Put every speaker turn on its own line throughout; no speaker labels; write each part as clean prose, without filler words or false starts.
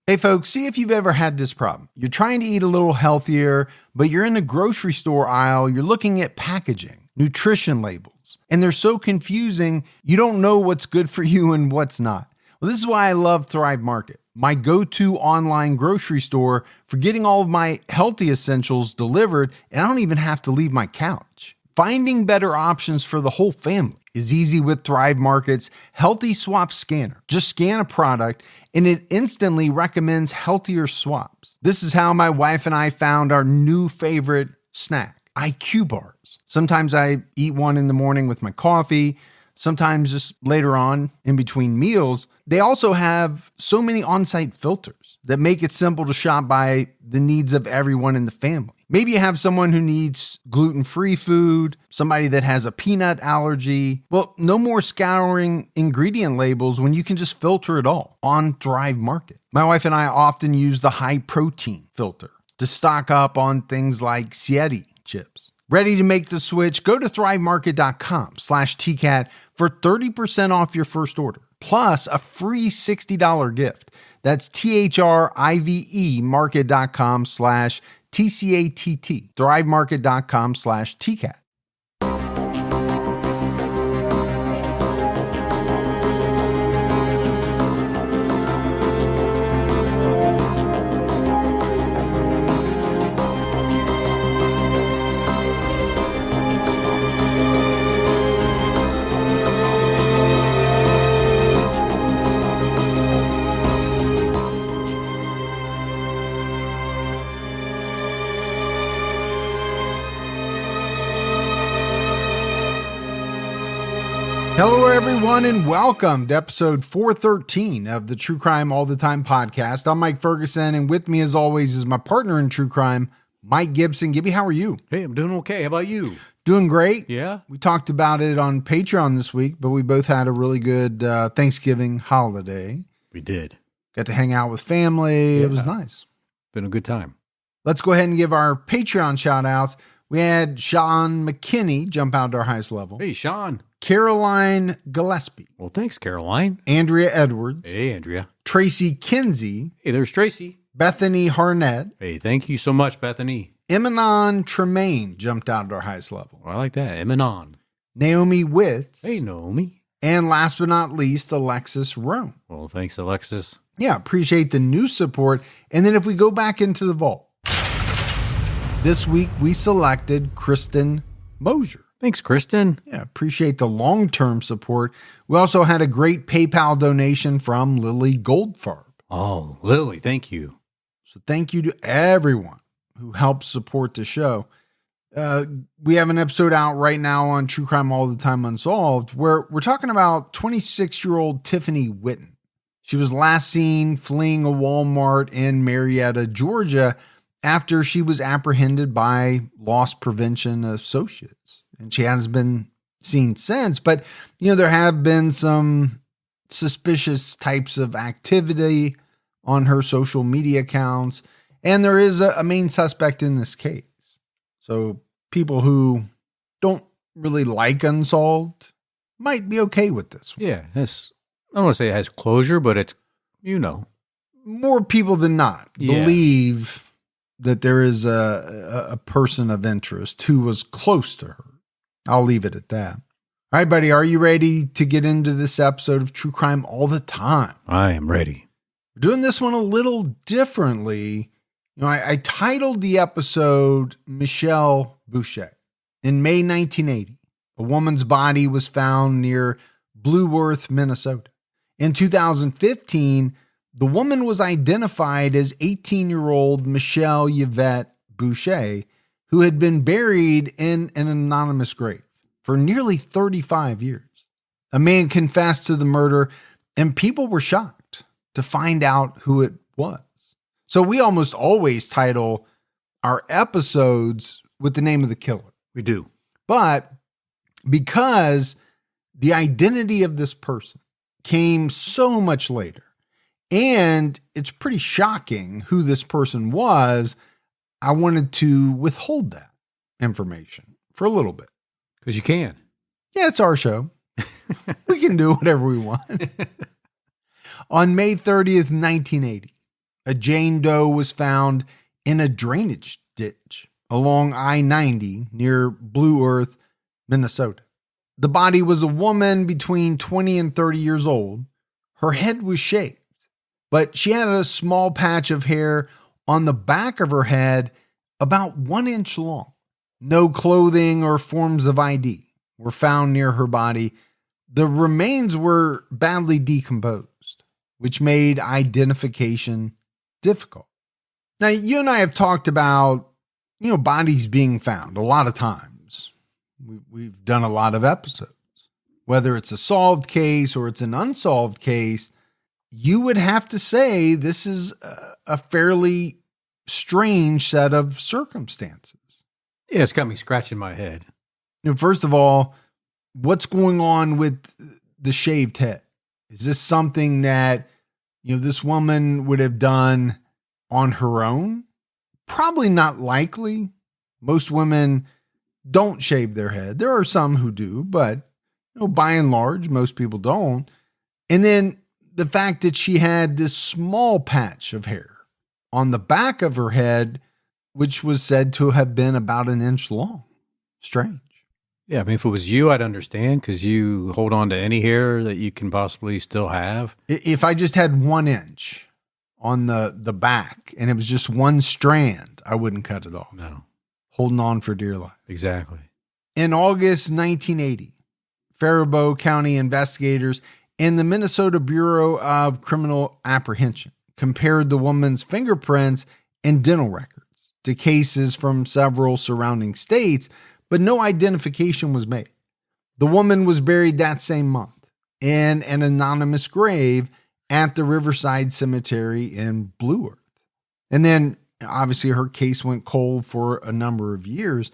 Hey folks, see if you've ever had this problem. You're trying to eat a little healthier, but you're in the grocery store aisle, you're looking at packaging, nutrition labels, and they're so confusing, you don't know what's good for you and what's not. Well, this is why I love Thrive Market, my go-to online grocery store for getting all of my healthy essentials delivered, and I don't even have to leave my couch. Finding better options for the whole family is easy with Thrive Market's Healthy Swap Scanner. Just scan a product and it instantly recommends healthier swaps. This is how my wife and I found our new favorite snack, IQ bars. Sometimes I eat one in the morning with my coffee, sometimes just later on in between meals. They also have so many on-site filters that make it simple to shop by the needs of everyone in the family. Maybe you have someone who needs gluten-free food, somebody that has a peanut allergy. Well, no more scouring ingredient labels when you can just filter it all on Thrive Market. My wife and I often use the high protein filter to stock up on things like Sieti chips. Ready to make the switch? Go to thrivemarket.com/TCAT for 30% off your first order, plus a free $60 gift. That's THRIVE market.com/TCATT. thrivemarket.com/TCAT. Hello, everyone, and welcome to episode 413 of the True Crime All the Time podcast. I'm Mike Ferguson, and with me, as always, is my partner in true crime, Mike Gibson. Gibby, how are you?
Hey, I'm doing okay. How about you?
Doing great.
Yeah?
We talked about it on Patreon this week, but we both had a really good Thanksgiving holiday.
We did.
Got to hang out with family.
Yeah.
It was nice.
Been a good time.
Let's go ahead and give our Patreon shout-outs. We had Sean McKinney jump out to our highest level.
Hey, Sean.
Caroline Gillespie.
Well, thanks, Caroline.
Andrea Edwards.
Hey, Andrea.
Tracy Kinsey.
Hey, there's Tracy.
Bethany Harnett.
Hey, thank you so much, Bethany.
Emanon Tremaine jumped out to our highest level.
Well, I like that. Emanon.
Naomi Witz.
Hey, Naomi.
And last but not least, Alexis Rome.
Well, thanks, Alexis.
Yeah, appreciate the new support. And then if we go back into the vault, this week we selected Kristen Mosier.
Thanks, Kristen.
Yeah, appreciate the long-term support. We also had a great PayPal donation from Lily Goldfarb.
Oh, Lily, thank you.
So thank you to everyone who helps support the show. We have an episode out right now on True Crime All the Time Unsolved, where we're talking about 26-year-old Tiffany Witten. She was last seen fleeing a Walmart in Marietta, Georgia, after she was apprehended by loss prevention associates. And she hasn't been seen since, but there have been some suspicious types of activity on her social media accounts, and there is a main suspect in this case. So people who don't really like Unsolved might be okay with this one.
Yeah, I don't want to say it has closure, but it's,
More people than not believe that there is a person of interest who was close to her. I'll leave it at that. All right, buddy, are you ready to get into this episode of True Crime All the Time?
I am ready.
We're doing this one a little differently. I titled the episode Michelle Busha. In May 1980, a woman's body was found near Blue Earth, Minnesota. In 2015, the woman was identified as 18-year-old Michelle Yvette Busha, who had been buried in an anonymous grave for nearly 35 years. A man confessed to the murder, and people were shocked to find out who it was. So we almost always title our episodes with the name of the killer.
We do.
But because the identity of this person came so much later, and it's pretty shocking who this person was, I wanted to withhold that information for a little bit.
Because you can.
Yeah, it's our show. We can do whatever we want. On May 30th, 1980, a Jane Doe was found in a drainage ditch along I-90 near Blue Earth, Minnesota. The body was a woman between 20 and 30 years old. Her head was shaved, but she had a small patch of hair on the back of her head about 1 inch long. No clothing or forms of ID were found near her body. The remains were badly decomposed, which made identification difficult. Now, you and I have talked about, bodies being found a lot of times. We've done a lot of episodes. Whether it's a solved case or it's an unsolved case, you would have to say this is a fairly strange set of circumstances.
Yeah, it's got me scratching my head.
First of all, what's going on with the shaved head? Is this something that, this woman would have done on her own? Probably not likely. Most women don't shave their head. There are some who do, but by and large, most people don't. And then the fact that she had this small patch of hair on the back of her head, which was said to have been about 1 inch long. Strange.
Yeah, I mean, if it was you, I'd understand because you hold on to any hair that you can possibly still have.
If I just had 1 inch on the back and it was just one strand, I wouldn't cut it off.
No.
Holding on for dear life.
Exactly.
In August 1980, Faribault County investigators and the Minnesota Bureau of Criminal Apprehension compared the woman's fingerprints and dental records to cases from several surrounding states, but no identification was made. The woman was buried that same month in an anonymous grave at the Riverside Cemetery in Blue Earth. And then, obviously, her case went cold for a number of years.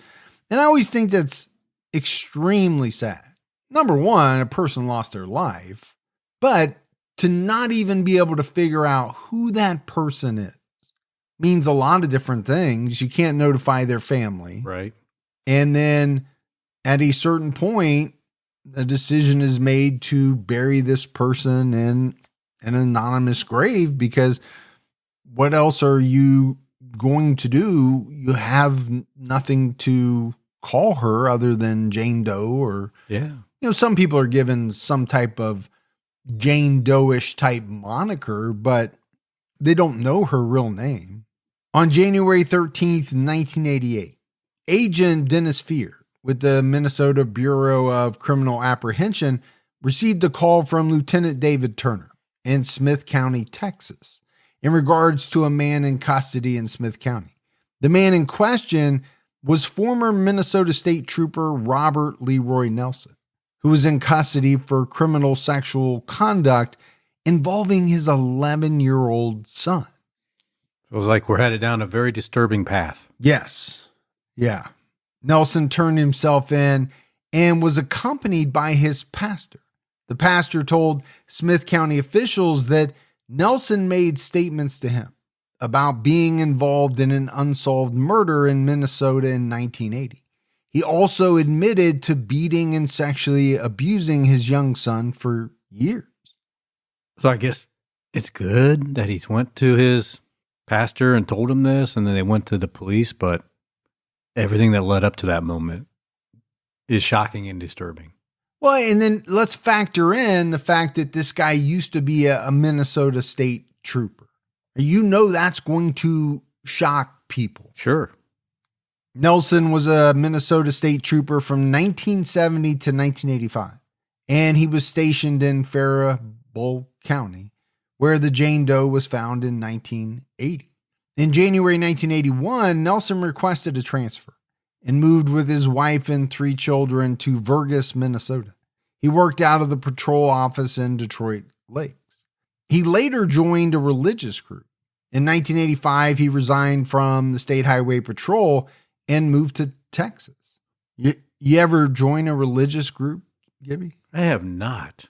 And I always think that's extremely sad. Number one, a person lost their life, but to not even be able to figure out who that person is means a lot of different things. You can't notify their family.
Right.
And then at a certain point, a decision is made to bury this person in an anonymous grave because what else are you going to do? You have nothing to call her other than Jane Doe or, some people are given some type of Jane Doe-ish type moniker, but they don't know her real name. On January 13th, 1988, Agent Dennis Fear with the Minnesota Bureau of Criminal Apprehension received a call from Lieutenant David Turner in Smith County, Texas, in regards to a man in custody in Smith County. The man in question was former Minnesota State Trooper Robert Leroy Nelson, who was in custody for criminal sexual conduct involving his 11-year-old son.
Feels like we're headed down a very disturbing path.
Yes. Yeah. Nelson turned himself in and was accompanied by his pastor. The pastor told Smith County officials that Nelson made statements to him about being involved in an unsolved murder in Minnesota in 1980. He also admitted to beating and sexually abusing his young son for years.
So I guess it's good that he went to his pastor and told him this, and then they went to the police, but everything that led up to that moment is shocking and disturbing.
Well, and then let's factor in the fact that this guy used to be a Minnesota State Trooper. That's going to shock people.
Sure.
Nelson was a Minnesota State Trooper from 1970 to 1985, and he was stationed in Faribault County, where the Jane Doe was found in 1980. In January 1981, Nelson requested a transfer and moved with his wife and 3 children to Vergas, Minnesota. He worked out of the patrol office in Detroit Lakes. He later joined a religious group. In 1985, he resigned from the State Highway Patrol and moved to Texas. You ever join a religious group, Gibby?
I have not.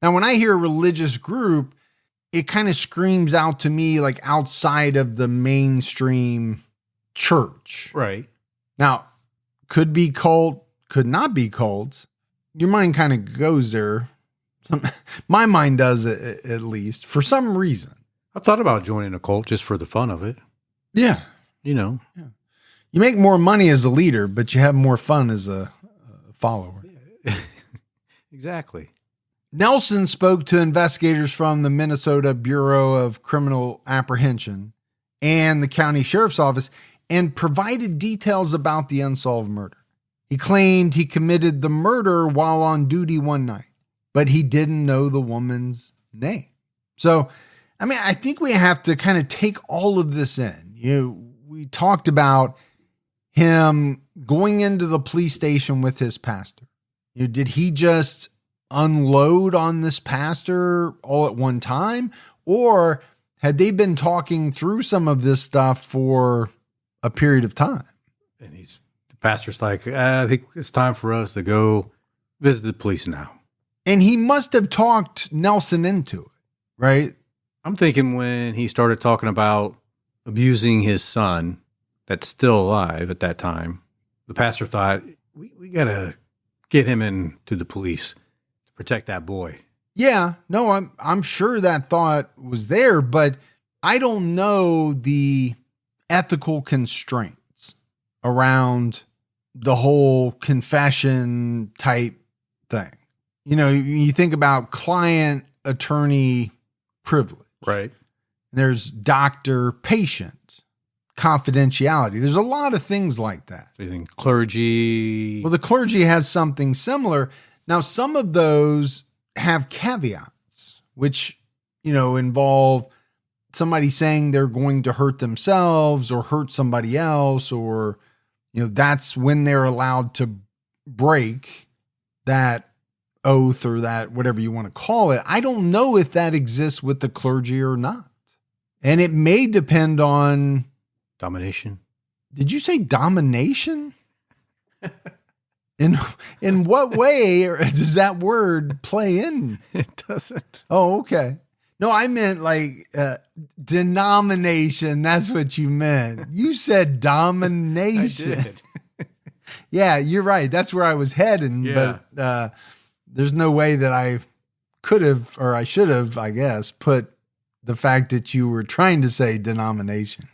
Now, when I hear a religious group, it kind of screams out to me like outside of the mainstream church.
Right.
Now, could be cult, could not be cult. Your mind kind of goes there. My mind does, at least, for some reason.
I thought about joining a cult just for the fun of it.
Yeah.
You know.
Yeah. You make more money as a leader, but you have more fun as a follower.
Exactly.
Nelson spoke to investigators from the Minnesota Bureau of Criminal Apprehension and the county sheriff's office and provided details about the unsolved murder. He claimed he committed the murder while on duty one night, but he didn't know the woman's name. So, I mean, I think we have to kind of take all of this in. We talked about him going into the police station with his pastor. Did he just unload on this pastor all at one time? Or had they been talking through some of this stuff for a period of time?
And the pastor's like, I think it's time for us to go visit the police now.
And he must have talked Nelson into it, right?
I'm thinking when he started talking about abusing his son that's still alive at that time, the pastor thought, we got to get him into the police to protect that boy.
Yeah, no, I'm sure that thought was there, but I don't know the ethical constraints around the whole confession type thing. You think about client attorney privilege.
Right.
There's doctor patient confidentiality. There's a lot of things like that.
So you think clergy?
Well, the clergy has something similar. Now, some of those have caveats, which, involve somebody saying they're going to hurt themselves or hurt somebody else, or, that's when they're allowed to break that oath or that whatever you want to call it. I don't know if that exists with the clergy or not. And it may depend on
domination.
Did you say domination? In what way does that word play in?
It doesn't.
Oh, okay. No, I meant like denomination. That's what you meant. You said domination.
I did.
Yeah, you're right. That's where I was heading.
Yeah.
But there's no way that I could have, or I should have, I guess, put the fact that you were trying to say denomination.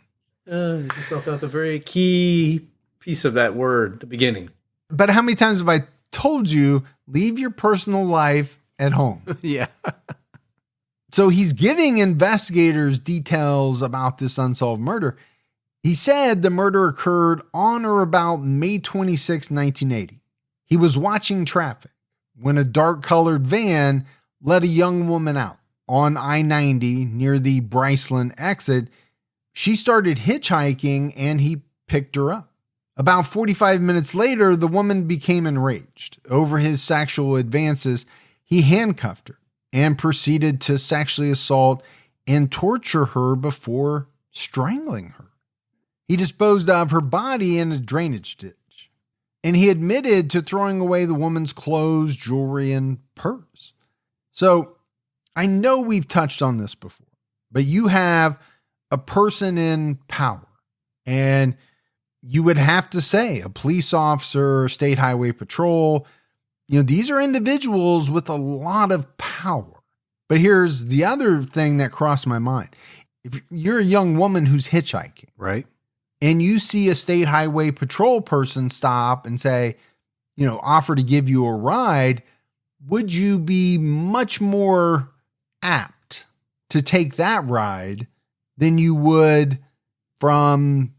You just left out the very key piece of that word, the beginning.
But how many times have I told you, leave your personal life at home?
Yeah.
So he's giving investigators details about this unsolved murder. He said the murder occurred on or about May 26, 1980. He was watching traffic when a dark-colored van let a young woman out on I-90 near the Bryceland exit. She started hitchhiking and he picked her up. About 45 minutes later, the woman became enraged over his sexual advances. He handcuffed her and proceeded to sexually assault and torture her before strangling her. He disposed of her body in a drainage ditch, and he admitted to throwing away the woman's clothes, jewelry, and purse. So I know we've touched on this before, but you have a person in power, and you would have to say a police officer, state highway patrol, these are individuals with a lot of power. But here's the other thing that crossed my mind. If you're a young woman who's hitchhiking,
right,
and you see a state highway patrol person stop and say, offer to give you a ride, would you be much more apt to take that ride than you would from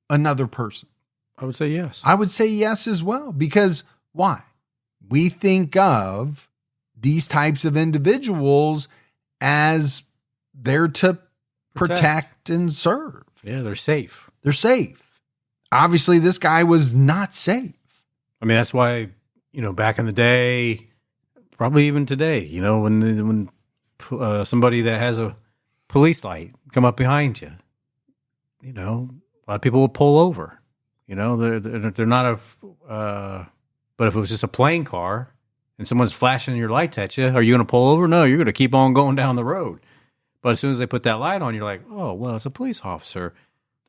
another person?
I would say yes.
I would say yes as well. Because why? We think of these types of individuals as there to protect and serve.
Yeah, they're safe.
They're safe. Obviously, this guy was not safe.
I mean, that's why, back in the day, probably even today, when somebody that has a police light come up behind you, a lot of people will pull over. They're not but if it was just a plain car and someone's flashing your lights at you, are you going to pull over? No, you're going to keep on going down the road. But as soon as they put that light on, you're like, oh, well, it's a police officer.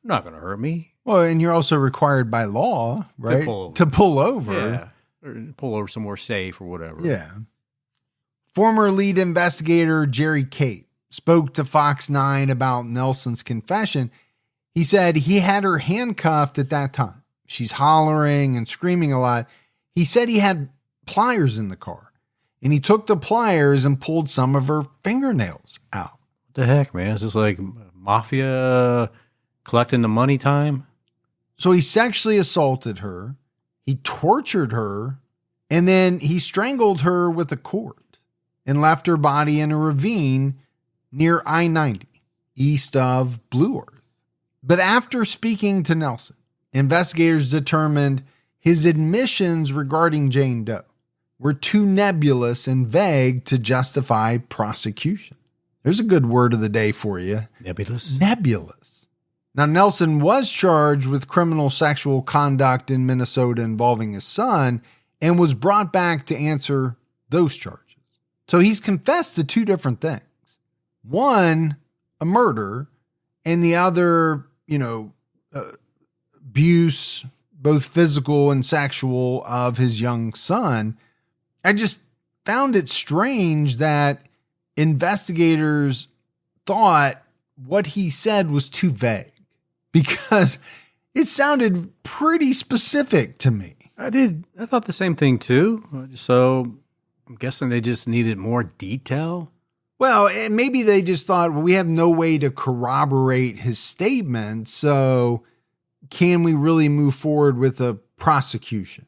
They're not going to hurt me.
Well, and you're also required by law, right? To pull over.
Yeah. Or pull over somewhere safe or whatever.
Yeah. Former lead investigator Jerry Cate spoke to Fox 9 about Nelson's confession, he said he had her handcuffed at that time. She's hollering and screaming a lot. He said he had pliers in the car, and he took the pliers and pulled some of her fingernails out.
What the heck, man? Is this like mafia collecting the money time?
So he sexually assaulted her, he tortured her, and then he strangled her with a cord and left her body in a ravine near I-90, east of Blue Earth. But after speaking to Nelson, investigators determined his admissions regarding Jane Doe were too nebulous and vague to justify prosecution. There's a good word of the day for you.
Nebulous.
Nebulous. Now, Nelson was charged with criminal sexual conduct in Minnesota involving his son and was brought back to answer those charges. So he's confessed to two different things. One, a murder, and the other, abuse, both physical and sexual, of his young son. I just found it strange that investigators thought what he said was too vague, because it sounded pretty specific to me.
I thought the same thing too. So I'm guessing they just needed more detail.
Well, maybe they just thought, well, we have no way to corroborate his statement, so can we really move forward with a prosecution?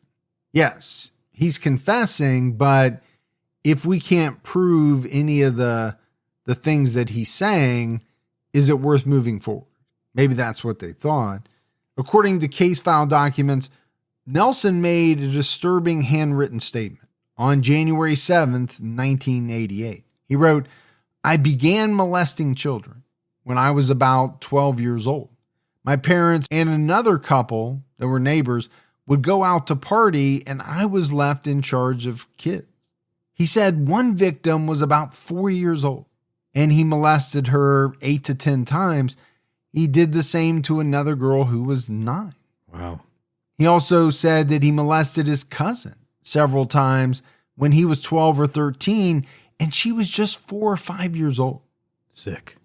Yes, he's confessing, but if we can't prove any of the things that he's saying, is it worth moving forward? Maybe that's what they thought. According to case file documents, Nelson made a disturbing handwritten statement on January 7th, 1988. He wrote, "I began molesting children when I was about 12 years old. My parents and another couple that were neighbors would go out to party, and I was left in charge of kids." He said one victim was about 4 years old, and he molested her 8 to 10 times. He did the same to another girl who was 9.
Wow.
He also said that he molested his cousin several times when he was 12 or 13, and she was just 4 or 5 years old.
Sick.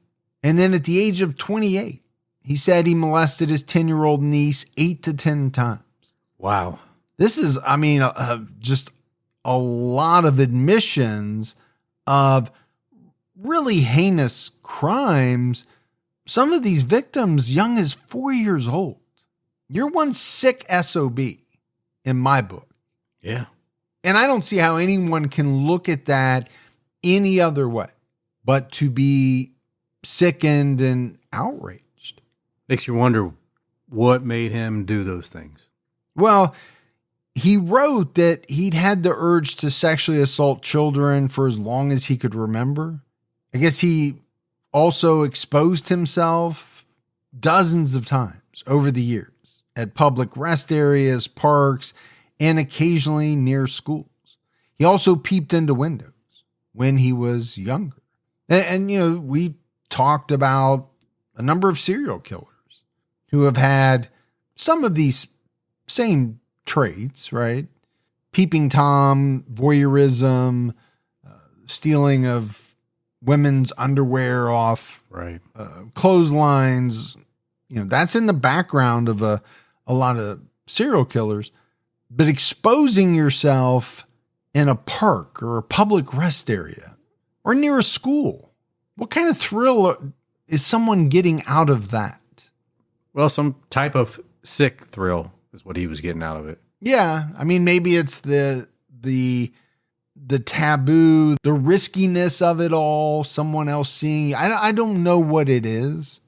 And then at the age of 28, he said he molested his 10-year-old niece 8 to 10 times.
Wow.
This is, just a lot of admissions of really heinous crimes. Some of these victims young as 4 years old. You're one sick SOB in my book.
Yeah.
And I don't see how anyone can look at that any other way but to be sickened and outraged.
Makes you wonder what made him do those things.
Well, he wrote that he'd had the urge to sexually assault children for as long as he could remember. I guess he also exposed himself dozens of times over the years at public rest areas, parks, and occasionally near schools. He also peeped into windows when he was younger. And we talked about a number of serial killers who have had some of these same traits, right? Peeping Tom, voyeurism, stealing of women's underwear off
right.
Clotheslines. That's in the background of a lot of serial killers. But exposing yourself in a park or a public rest area or near a school, what kind of thrill is someone getting out of that?
Well, some type of sick thrill is what he was getting out of it.
Yeah. Maybe it's the taboo, the riskiness of it all, someone else seeing. I don't know what it is.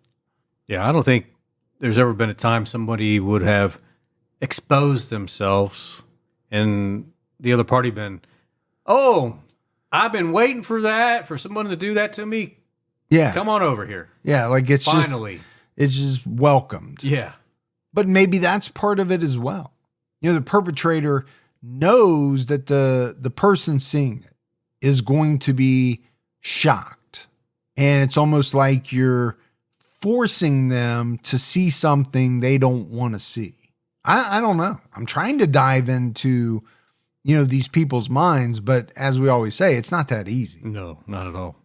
Yeah, I don't think there's ever been a time somebody would have exposed themselves and the other party been, "Oh, I've been waiting for that, for someone to do that to me.
Yeah.
Come on over here."
Yeah, like it's
finally.
It's just welcomed.
Yeah.
But maybe that's part of it as well. The perpetrator knows that the person seeing it is going to be shocked. And it's almost like you're forcing them to see something they don't want to see. I don't know. I'm trying to dive into, these people's minds, but as we always say, it's not that easy.
No, not at all.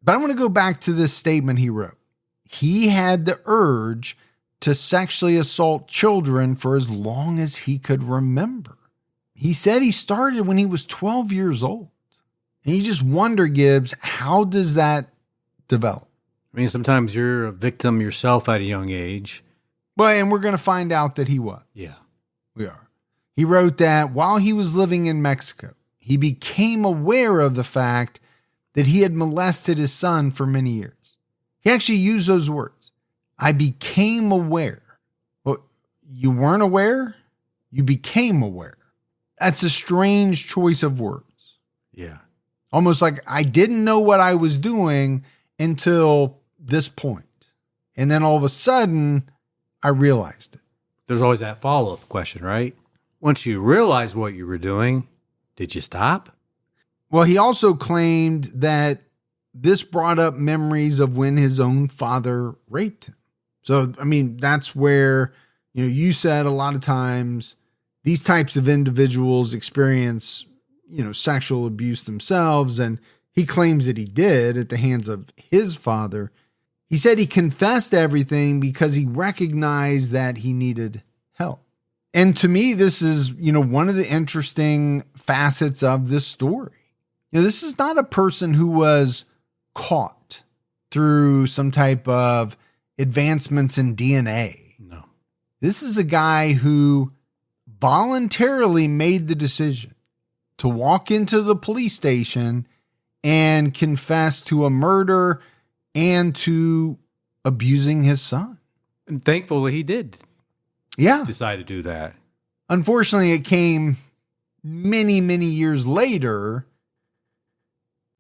But I want to go back to this statement he wrote. He had the urge to sexually assault children for as long as he could remember. He said he started when he was 12 years old. And you just wonder, Gibbs, how does that develop?
I mean, sometimes you're a victim yourself at a young age.
Well, and we're going to find out that he was.
Yeah.
We are. He wrote that while he was living in Mexico, he became aware of the fact that he had molested his son for many years. He actually used those words. I became aware. Well, you weren't aware? You became aware. That's a strange choice of words.
Yeah.
Almost like I didn't know what I was doing until this point. And then all of a sudden, I realized it.
There's always that follow-up question, right? Once you realize what you were doing, did you stop?
Well, he also claimed that this brought up memories of when his own father raped him. So, I mean, that's where, you said a lot of times these types of individuals experience, sexual abuse themselves. And he claims that he did at the hands of his father. He said he confessed everything because he recognized that he needed help. And to me, this is, one of the interesting facets of this story. This is not a person who was caught through some type of advancements in DNA.
No.
This is a guy who voluntarily made the decision to walk into the police station and confess to a murder and to abusing his son.
And thankfully he did decide to do that.
Unfortunately, it came many, many years later.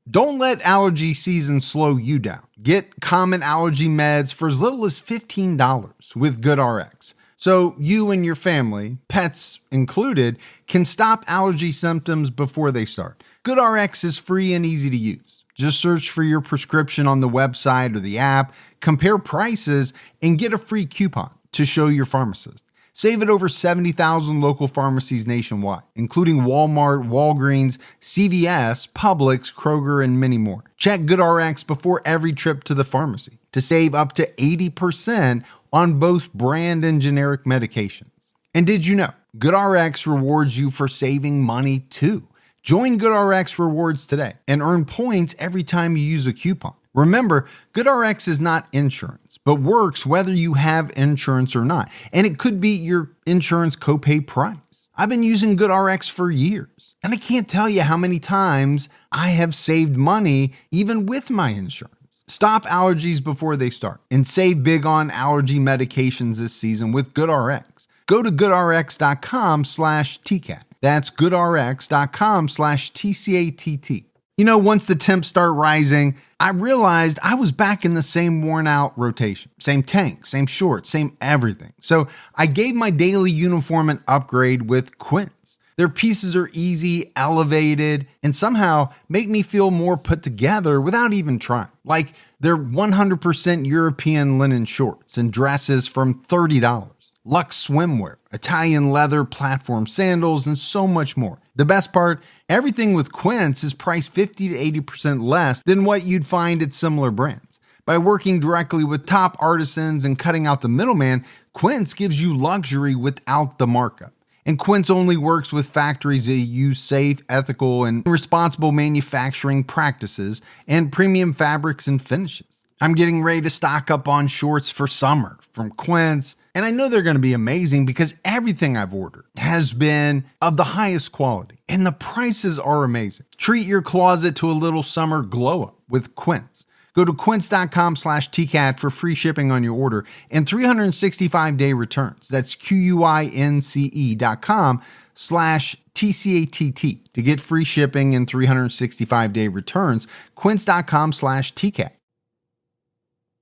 Don't let allergy season slow you down. Get common allergy meds for as little as $15 with GoodRx. So you and your family, pets included, can stop allergy symptoms before they start. GoodRx is free and easy to use. Just search for your prescription on the website or the app, compare prices, and get a free coupon to show your pharmacist. Save at over 70,000 local pharmacies nationwide, including Walmart, Walgreens, CVS, Publix, Kroger, and many more. Check GoodRx before every trip to the pharmacy to save up to 80% on both brand and generic medications. And did you know GoodRx rewards you for saving money too? Join GoodRx Rewards today and earn points every time you use a coupon. Remember, GoodRx is not insurance, but works whether you have insurance or not. And it could be your insurance copay price. I've been using GoodRx for years, and I can't tell you how many times I have saved money even with my insurance. Stop allergies before they start and save big on allergy medications this season with GoodRx. Go to goodrx.com/TCAT. That's goodrx.com/TCATT. Once the temps start rising, I realized I was back in the same worn out rotation. Same tank, same shorts, same everything. So I gave my daily uniform an upgrade with Quince. Their pieces are easy, elevated, and somehow make me feel more put together without even trying. Like they're 100% European linen shorts and dresses from $30. Luxe swimwear, Italian leather platform sandals, and so much more. The best part, everything with Quince is priced 50 to 80% less than what you'd find at similar brands. By working directly with top artisans and cutting out the middleman, Quince gives you luxury without the markup. And Quince only works with factories that use safe, ethical, and responsible manufacturing practices and premium fabrics and finishes. I'm getting ready to stock up on shorts for summer from Quince, and I know they're going to be amazing because everything I've ordered has been of the highest quality, and the prices are amazing. Treat your closet to a little summer glow up with Quince. Go to quince.com/TCAT for free shipping on your order and 365-day returns. That's QUINCE.com/TCATT to get free shipping and 365-day returns. Quince.com/TCAT.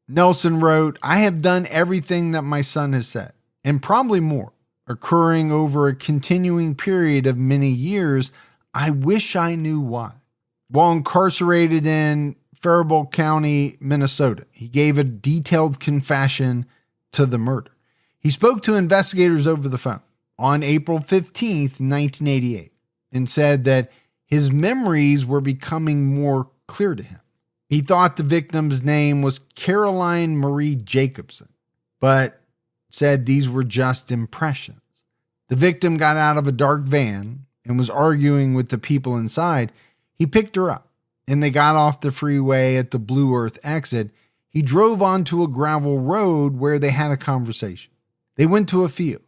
Nelson wrote, I have done everything that my son has said, and probably more, occurring over a continuing period of many years. I wish I knew why. While incarcerated in Faribault County, Minnesota, he gave a detailed confession to the murder. He spoke to investigators over the phone on April 15th, 1988, and said that his memories were becoming more clear to him. He thought the victim's name was Caroline Marie Jacobson, but said these were just impressions. The victim got out of a dark van and was arguing with the people inside. He picked her up, and they got off the freeway at the Blue Earth exit. He drove onto a gravel road where they had a conversation. They went to a field,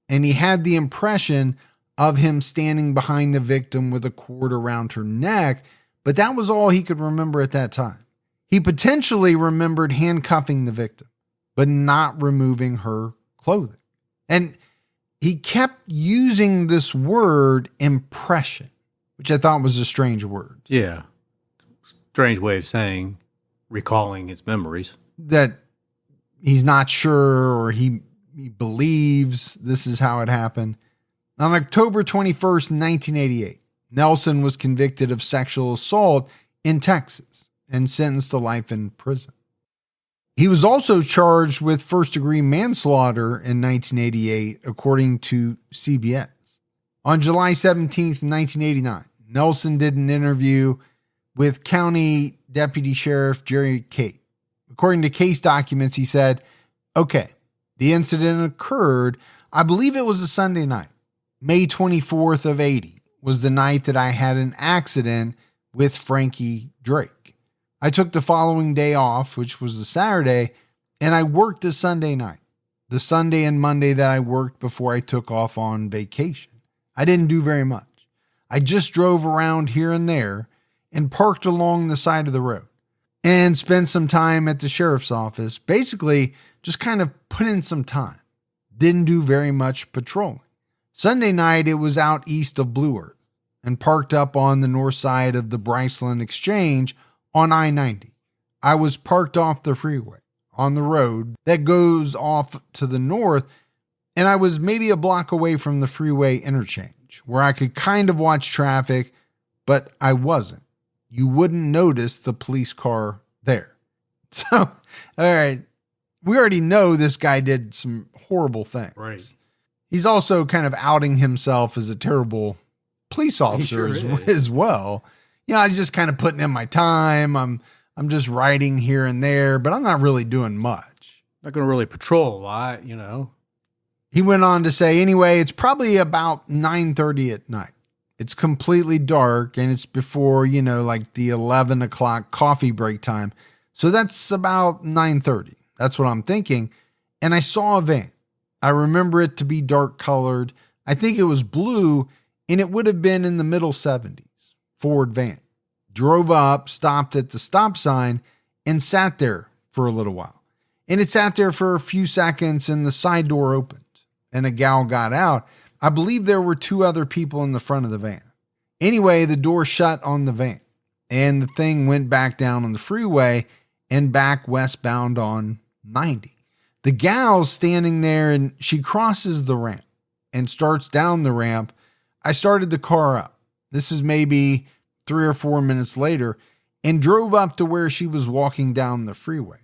and he had the impression of him standing behind the victim with a cord around her neck, but that was all he could remember at that time. He potentially remembered handcuffing the victim, but not removing her clothing. And he kept using this word impression, which I thought was a strange word.
Yeah. Strange way of saying recalling his memories.
That he's not sure, or he believes this is how it happened. On October 21st, 1988, Nelson was convicted of sexual assault in Texas and sentenced to life in prison. He was also charged with first-degree manslaughter in 1988, according to CBS. On July 17th, 1989, Nelson did an interview with County Deputy Sheriff Jerry Cate. According to case documents, he said, "Okay, the incident occurred, I believe it was a Sunday night. May 24th of 80 was the night that I had an accident with Frankie Drake. I took the following day off, which was the Saturday, and I worked the Sunday night, the Sunday and Monday that I worked before I took off on vacation. I didn't do very much. I just drove around here and there and parked along the side of the road and spent some time at the sheriff's office, basically just kind of put in some time. Didn't do very much patrolling. Sunday night, it was out east of Blue Earth and parked up on the north side of the Bryceland Exchange on I-90. I was parked off the freeway on the road that goes off to the north, and I was maybe a block away from the freeway interchange where I could kind of watch traffic, but I wasn't. You wouldn't notice the police car there." So, all right, we already know this guy did some horrible things.
Right.
He's also kind of outing himself as a terrible police officer as well. I just kind of putting in my time. I'm just riding here and there, but I'm not really doing much.
Not going to really patrol a lot,
He went on to say, anyway, it's probably about 9:30 at night. It's completely dark, and it's before, like the 11 o'clock coffee break time. So that's about 9:30. That's what I'm thinking. And I saw a van. I remember it to be dark colored. I think it was blue, and it would have been in the middle 70s. Ford van. Drove up, stopped at the stop sign, and sat there for a little while. And it sat there for a few seconds, and the side door opened, and a gal got out. I believe there were two other people in the front of the van. Anyway, the door shut on the van, and the thing went back down on the freeway and back westbound on 90. The gal's standing there, and she crosses the ramp and starts down the ramp. I started the car up. This is maybe 3 or 4 minutes later, and drove up to where she was walking down the freeway.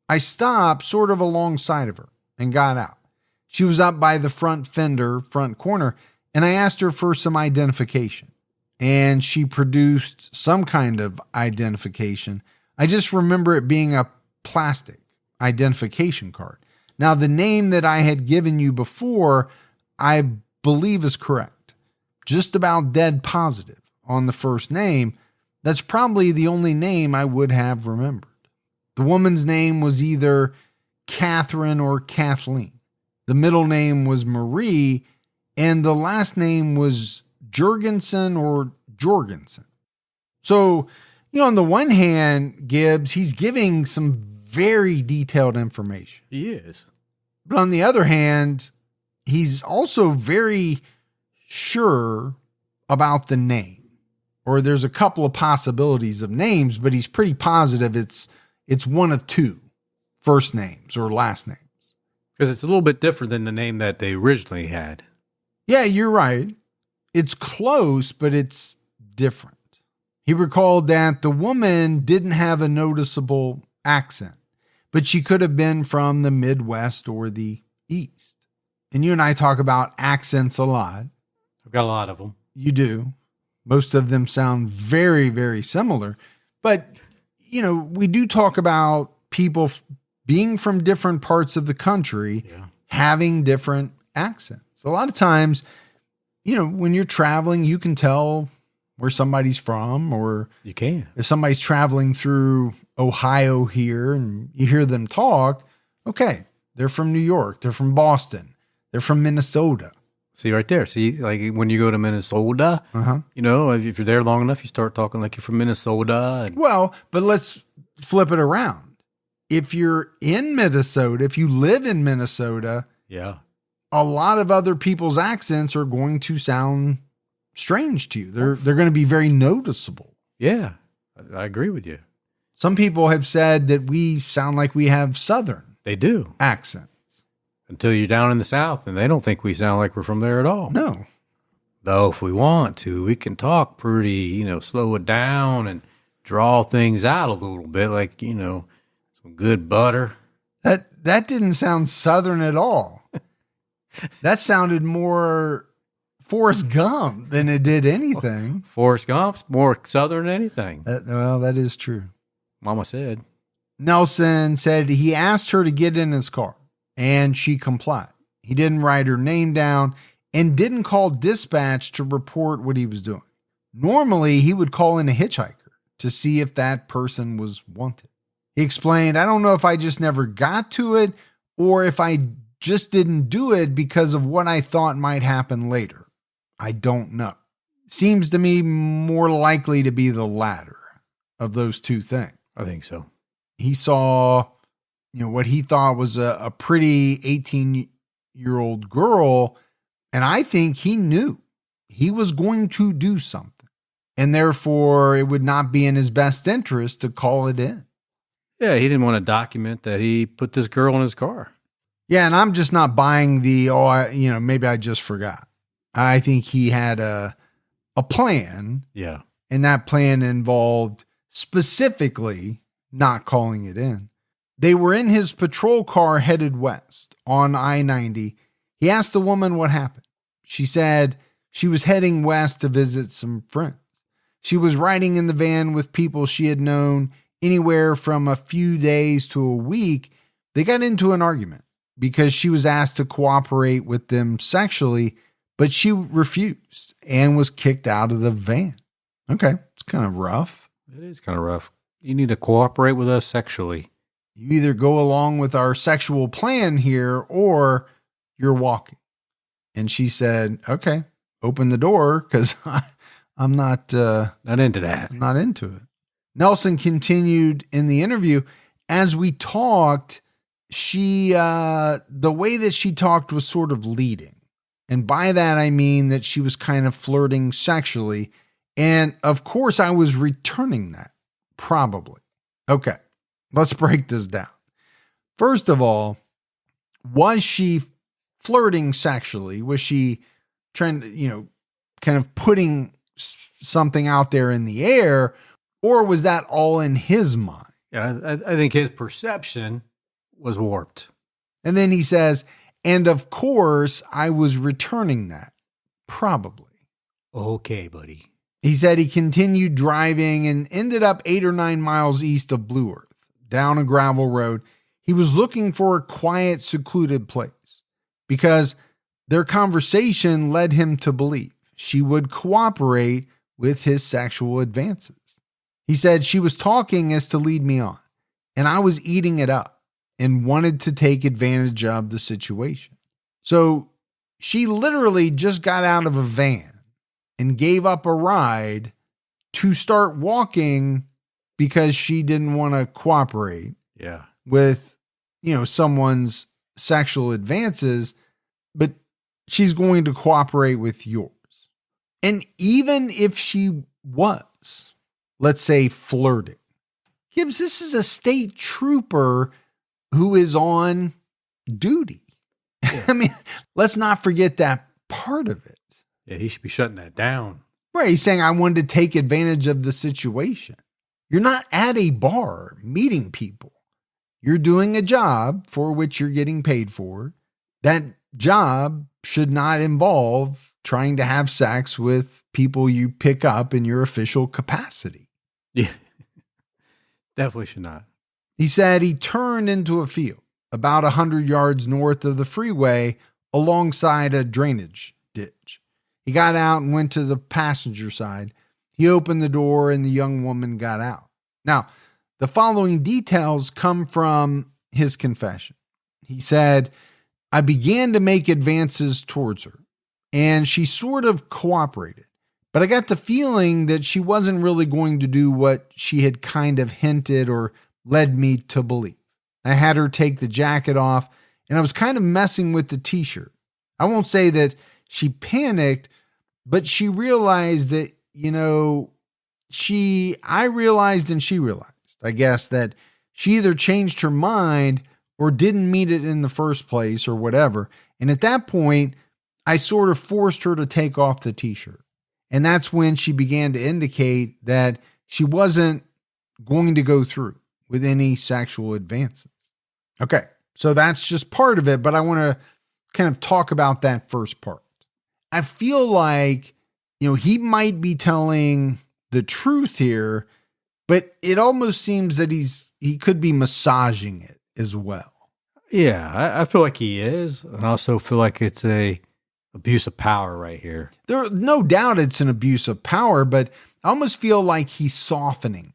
I stopped sort of alongside of her and got out. She was up by the front fender, front corner, and I asked her for some identification. And she produced some kind of identification. I just remember it being a plastic identification card. Now, the name that I had given you before, I believe is correct. Just about dead positive on the first name. That's probably the only name I would have remembered. The woman's name was either Catherine or Kathleen. The middle name was Marie, and the last name was Jurgensen or Jorgensen. So, on the one hand, Gibbs, he's giving some very detailed information.
He is.
But on the other hand, he's also very sure about the name. Or there's a couple of possibilities of names, but he's pretty positive it's one of two first names or last names.
Because it's a little bit different than the name that they originally had.
Yeah, you're right. It's close, but it's different. He recalled that the woman didn't have a noticeable accent, but she could have been from the Midwest or the East. And you and I talk about accents a lot.
I've got a lot of them.
You do. Most of them sound very, very similar. But, we do talk about people being from different parts of the country, having different accents. A lot of times, when you're traveling, you can tell where somebody's from, or
you can.
If somebody's traveling through Ohio here and you hear them talk, okay, they're from New York, they're from Boston, they're from Minnesota.
See right there. See, like when you go to Minnesota, if you're there long enough, you start talking like you're from Minnesota.
Well, but let's flip it around. If you're in Minnesota, if you live in Minnesota, a lot of other people's accents are going to sound strange to you. They're going to be very noticeable.
Yeah, I agree with you.
Some people have said that we sound like we have Southern.
They do.
Accents.
Until you're down in the South, and they don't think we sound like we're from there at all.
No.
Though if we want to, we can talk pretty, slow it down and draw things out a little bit, like, some good butter.
That didn't sound Southern at all. That sounded more Forrest Gump than it did anything.
Forrest Gump's more Southern than anything.
That is true.
Mama said.
Nelson said he asked her to get in his car, and she complied. He didn't write her name down and didn't call dispatch to report what he was doing. Normally, he would call in a hitchhiker to see if that person was wanted. He explained, I don't know if I just never got to it or if I just didn't do it because of what I thought might happen later. I don't know. Seems to me more likely to be the latter of those two things.
I think so.
He saw, what he thought was a pretty 18-year-old girl, and I think he knew he was going to do something, and therefore it would not be in his best interest to call it in.
Yeah, he didn't want to document that he put this girl in his car.
Yeah, and I'm just not buying maybe I just forgot. I think he had a plan.
Yeah.
And that plan involved specifically not calling it in. They were in his patrol car headed west on I-90. He asked the woman what happened. She said she was heading west to visit some friends. She was riding in the van with people she had known anywhere from a few days to a week. They got into an argument because she was asked to cooperate with them sexually, but she refused and was kicked out of the van. Okay, it's kind of rough.
It is kind of rough. You need to cooperate with us sexually.
You either go along with our sexual plan here or you're walking. And she said, okay, open the door because I'm not
into that.
I'm not into it. Nelson continued in the interview. As we talked, the way that she talked was sort of leading. And by that, I mean that she was kind of flirting sexually. And of course, I was returning that. Probably. Okay, let's break this down. First of all, was she flirting sexually? Was she trying to, kind of putting something out there in the air? Or was that all in his mind?
Yeah, I think his perception was warped.
And then he says, and of course, I was returning that. Probably.
Okay, buddy.
He said he continued driving and ended up 8 or 9 miles east of Blue Earth, down a gravel road. He was looking for a quiet, secluded place because their conversation led him to believe she would cooperate with his sexual advances. He said she was talking as to lead me on, and I was eating it up and wanted to take advantage of the situation. So she literally just got out of a van and gave up a ride to start walking because she didn't want to cooperate with, someone's sexual advances, but she's going to cooperate with yours. And even if she was, let's say, flirting, Gibbs, this is a state trooper who is on duty. Yeah. I mean, let's not forget that part of it.
Yeah, he should be shutting that down.
Right. He's saying, I wanted to take advantage of the situation. You're not at a bar meeting people. You're doing a job for which you're getting paid for. That job should not involve trying to have sex with people you pick up in your official capacity.
Yeah. Definitely should not.
He said he turned into a field about 100 yards north of the freeway alongside a drainage ditch. He got out and went to the passenger side. He opened the door and the young woman got out. Now, the following details come from his confession. He said, I began to make advances towards her, and she sort of cooperated. But I got the feeling that she wasn't really going to do what she had kind of hinted or led me to believe. I had her take the jacket off, and I was kind of messing with the t-shirt. I won't say that she panicked, but she realized that, I realized and she realized, I guess, that she either changed her mind or didn't mean it in the first place or whatever. And at that point, I sort of forced her to take off the t-shirt. And that's when she began to indicate that she wasn't going to go through with any sexual advances. Okay, so that's just part of it, but I want to kind of talk about that first part. I feel like, he might be telling the truth here, but it almost seems that he could be massaging it as well.
Yeah, I feel like he is. And I also feel like it's a abuse of power right here.
There, no doubt it's an abuse of power, but I almost feel like he's softening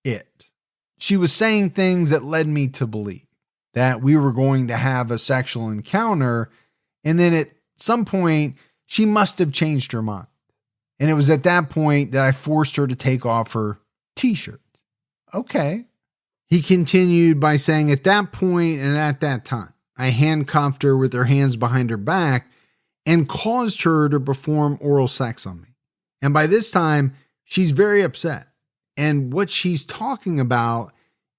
it. She was saying things that led me to believe that we were going to have a sexual encounter. And then at some point, she must have changed her mind. And it was at that point that I forced her to take off her t-shirt. Okay. He continued by saying, at that point and at that time, I handcuffed her with her hands behind her back and caused her to perform oral sex on me. And by this time, she's very upset. And what she's talking about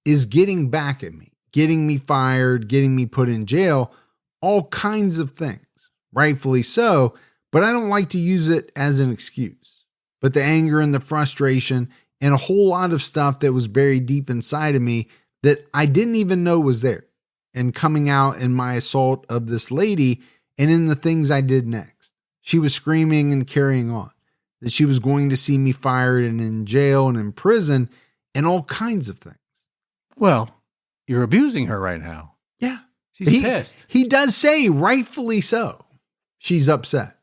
is getting back at me, getting me fired, getting me put in jail, all kinds of things, rightfully so. But I don't like to use it as an excuse. But the anger and the frustration and a whole lot of stuff that was buried deep inside of me that I didn't even know was there, and coming out in my assault of this lady and in the things I did next. She was screaming and carrying on that she was going to see me fired and in jail and in prison and all kinds of things.
Well, you're abusing her right now.
Yeah.
She's pissed.
He does say, rightfully so, she's upset.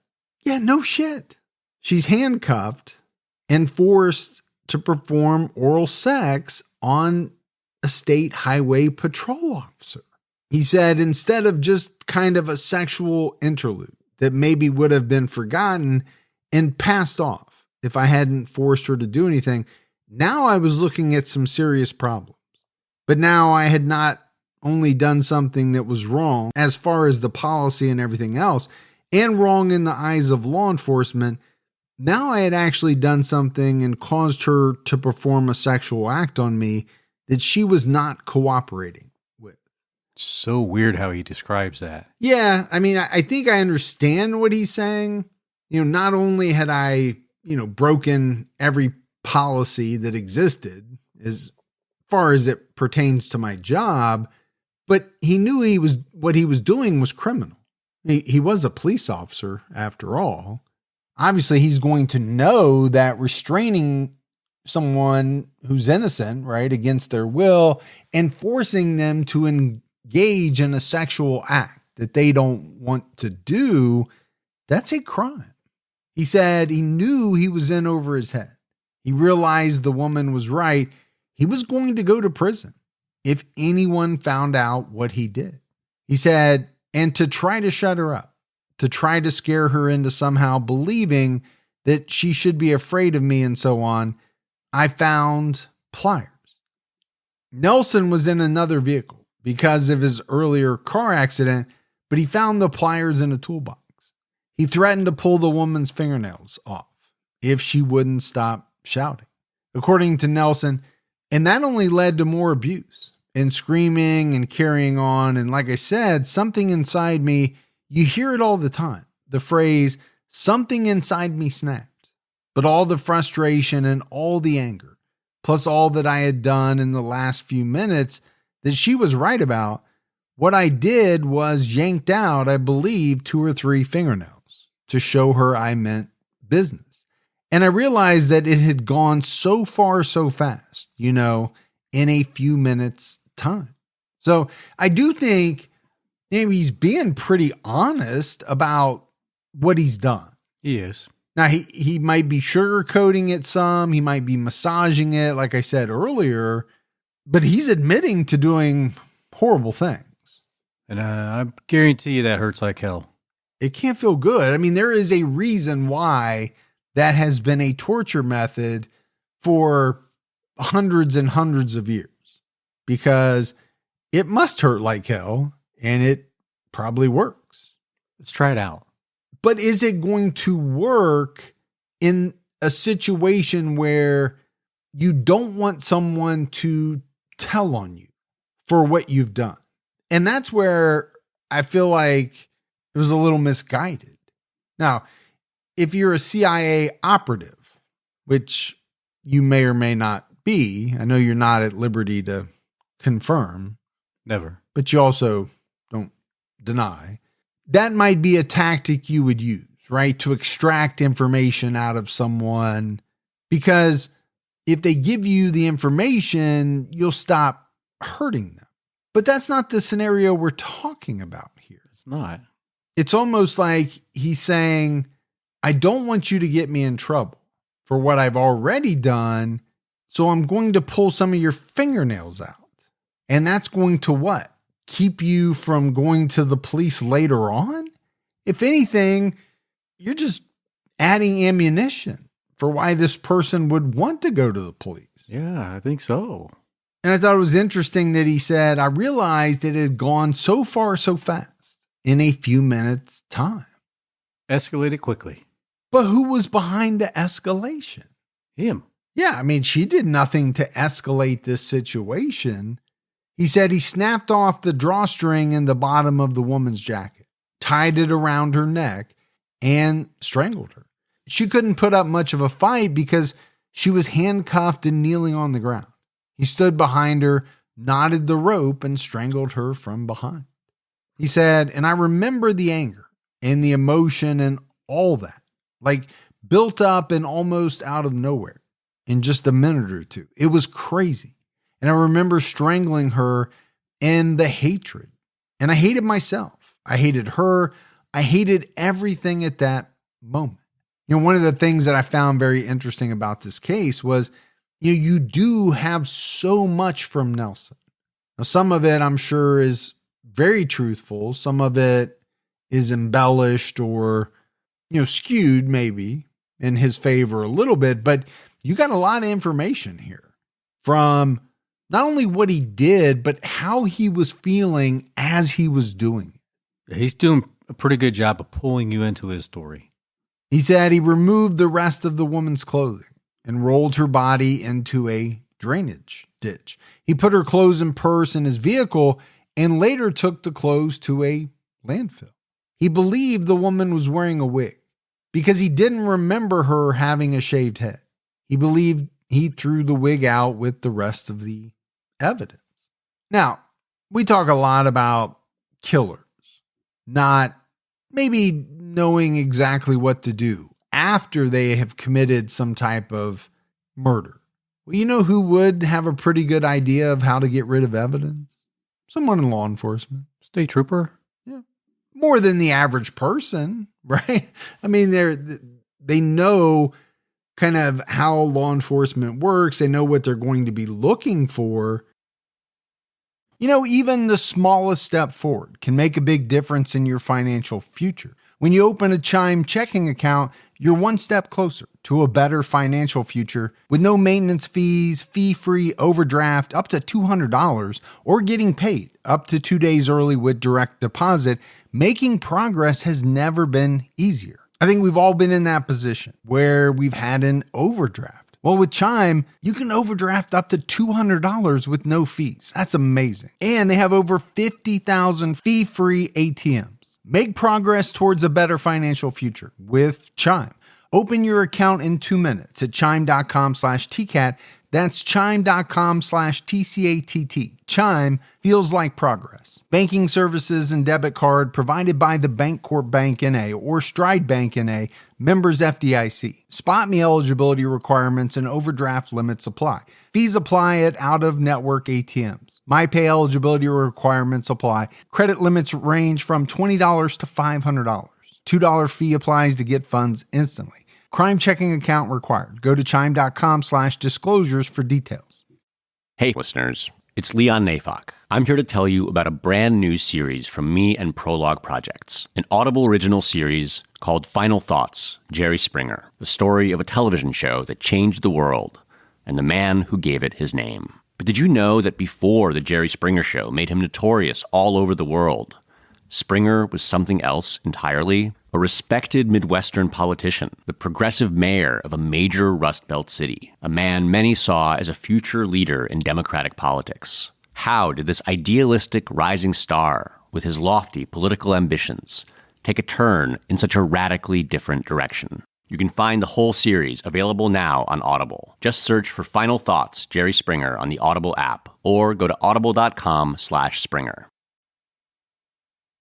Yeah, no shit. She's handcuffed and forced to perform oral sex on a state highway patrol officer. He said instead of just kind of a sexual interlude that maybe would have been forgotten and passed off if I hadn't forced her to do anything, now I was looking at some serious problems. But now I had not only done something that was wrong as far as the policy and everything else, and wrong in the eyes of law enforcement, now I had actually done something and caused her to perform a sexual act on me that she was not cooperating with.
So weird how he describes that.
Yeah, I mean, I think I understand what he's saying. Not only had I, broken every policy that existed as far as it pertains to my job, but he knew what he was doing was criminal. He was a police officer after all. Obviously, he's going to know that restraining someone who's innocent, right, against their will and forcing them to engage in a sexual act that they don't want to do, that's a crime. He said he knew he was in over his head. He realized the woman was right. He was going to go to prison if anyone found out what he did. He said, and to try to shut her up, to try to scare her into somehow believing that she should be afraid of me and so on, I found pliers. Nelson was in another vehicle because of his earlier car accident, but he found the pliers in a toolbox. He threatened to pull the woman's fingernails off if she wouldn't stop shouting. According to Nelson, and that only led to more abuse and screaming and carrying on. And like I said, something inside me, you hear it all the time. The phrase, something inside me snapped. But all the frustration and all the anger, plus all that I had done in the last few minutes that she was right about, what I did was yanked out, I believe, 2 or 3 fingernails to show her I meant business. And I realized that it had gone so far so fast, in a few minutes' time. So I do think he's being pretty honest about what he's done.
He is.
Now, he might be sugarcoating it some. He might be massaging it, like I said earlier, but he's admitting to doing horrible things.
And I guarantee you that hurts like hell.
It can't feel good. I mean, there is a reason why that has been a torture method for hundreds and hundreds of years, because it must hurt like hell, and it probably works.
Let's try it out.
But is it going to work in a situation where you don't want someone to tell on you for what you've done? And that's where I feel like it was a little misguided. Now, if you're a CIA operative, which you may or may not be, I know you're not at liberty to confirm.
Never.
But you also don't deny. That might be a tactic you would use, right? To extract information out of someone, because if they give you the information, you'll stop hurting them. But that's not the scenario we're talking about here.
It's not.
It's almost like he's saying, I don't want you to get me in trouble for what I've already done, so I'm going to pull some of your fingernails out. And that's going to what? Keep you from going to the police later on? If anything, you're just adding ammunition for why this person would want to go to the police.
Yeah, I think so.
And I thought it was interesting that he said, I realized it had gone so far so fast in a few minutes' time.
Escalated quickly.
But who was behind the escalation?
Him.
Yeah, I mean, she did nothing to escalate this situation. He said he snapped off the drawstring in the bottom of the woman's jacket, tied it around her neck, and strangled her. She couldn't put up much of a fight because she was handcuffed and kneeling on the ground. He stood behind her, knotted the rope, and strangled her from behind. He said, and I remember the anger and the emotion and all that, like built up and almost out of nowhere in just a minute or two. It was crazy. And I remember strangling her and the hatred. And I hated myself. I hated her. I hated everything at that moment. You know, one of the things that I found very interesting about this case was, you do have so much from Nelson. Now, some of it I'm sure is very truthful. Some of it is embellished or, skewed maybe in his favor a little bit, but you got a lot of information here from not only what he did, but how he was feeling as he was doing it.
He's doing a pretty good job of pulling you into his story.
He said he removed the rest of the woman's clothing and rolled her body into a drainage ditch. He put her clothes and purse in his vehicle and later took the clothes to a landfill. He believed the woman was wearing a wig because he didn't remember her having a shaved head. He believed he threw the wig out with the rest of the evidence. Now, we talk a lot about killers not maybe knowing exactly what to do after they have committed some type of murder. Well, you know who would have a pretty good idea of how to get rid of evidence? Someone in law enforcement.
State trooper?
Yeah. More than the average person, right? I mean, they know kind of how law enforcement works. They know what they're going to be looking for. Even the smallest step forward can make a big difference in your financial future. When you open a Chime checking account, you're one step closer to a better financial future with no maintenance fees, fee-free overdraft up to $200, or getting paid up to 2 days early with direct deposit. Making progress has never been easier. I think we've all been in that position where we've had an overdraft. Well, with Chime, you can overdraft up to $200 with no fees. That's amazing. And they have over 50,000 fee-free ATMs. Make progress towards a better financial future with Chime. Open your account in 2 minutes at chime.com/TCAT. That's chime.com/TCATT. Chime feels like progress. Banking services and debit card provided by the Bancorp Bank N.A. or Stride Bank N.A., members FDIC. Spot me eligibility requirements and overdraft limits apply. Fees apply at out-of-network ATMs. MyPay eligibility requirements apply. Credit limits range from $20 to $500. $2 fee applies to get funds instantly. Crime checking account required. Go to chime.com/disclosures for details.
Hey, listeners, it's Leon Nafok. I'm here to tell you about a brand new series from me and Prologue Projects, an Audible original series called Final Thoughts, Jerry Springer, the story of a television show that changed the world and the man who gave it his name. But did you know that before the Jerry Springer Show made him notorious all over the world, Springer was something else entirely? A respected Midwestern politician, the progressive mayor of a major Rust Belt city, a man many saw as a future leader in Democratic politics. How did this idealistic rising star, with his lofty political ambitions, take a turn in such a radically different direction? You can find the whole series available now on Audible. Just search for Final Thoughts, Jerry Springer on the Audible app, or go to audible.com/Springer.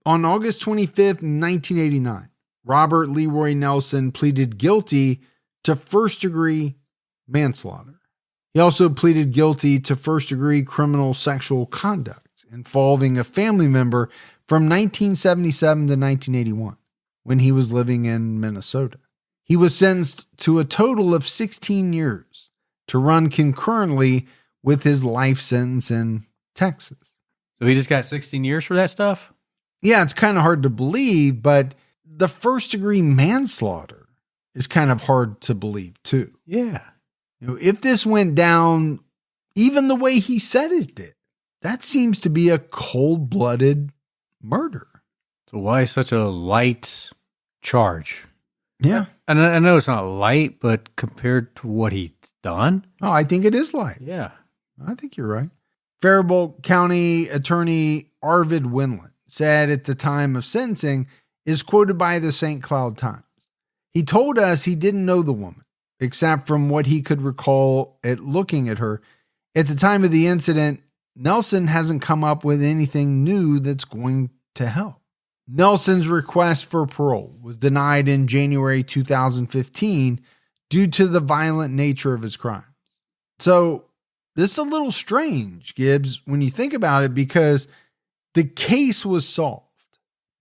On August 25th, 1989, Robert Leroy Nelson pleaded guilty to first-degree manslaughter. He also pleaded guilty to first-degree criminal sexual conduct involving a family member from 1977 to 1981, when he was living in Minnesota. He was sentenced to a total of 16 years to run concurrently with his life sentence in Texas.
So he just got 16 years for that stuff?
Yeah, it's kind of hard to believe, but the first-degree manslaughter is kind of hard to believe too.
Yeah.
You know, if this went down even the way he said it did, that seems to be a cold-blooded murder.
So why such a light charge?
Yeah.
And I know it's not light, but compared to what he's done?
Oh, I think it is light.
Yeah.
I think you're right. Faribault County Attorney Arvid Winland said at the time of sentencing, is quoted by the St. Cloud Times. He told us he didn't know the woman, except from what he could recall at looking at her. At the time of the incident, Nelson hasn't come up with anything new that's going to help. Nelson's request for parole was denied in January 2015 due to the violent nature of his crimes. So this is a little strange, Gibbs, when you think about it, because the case was solved,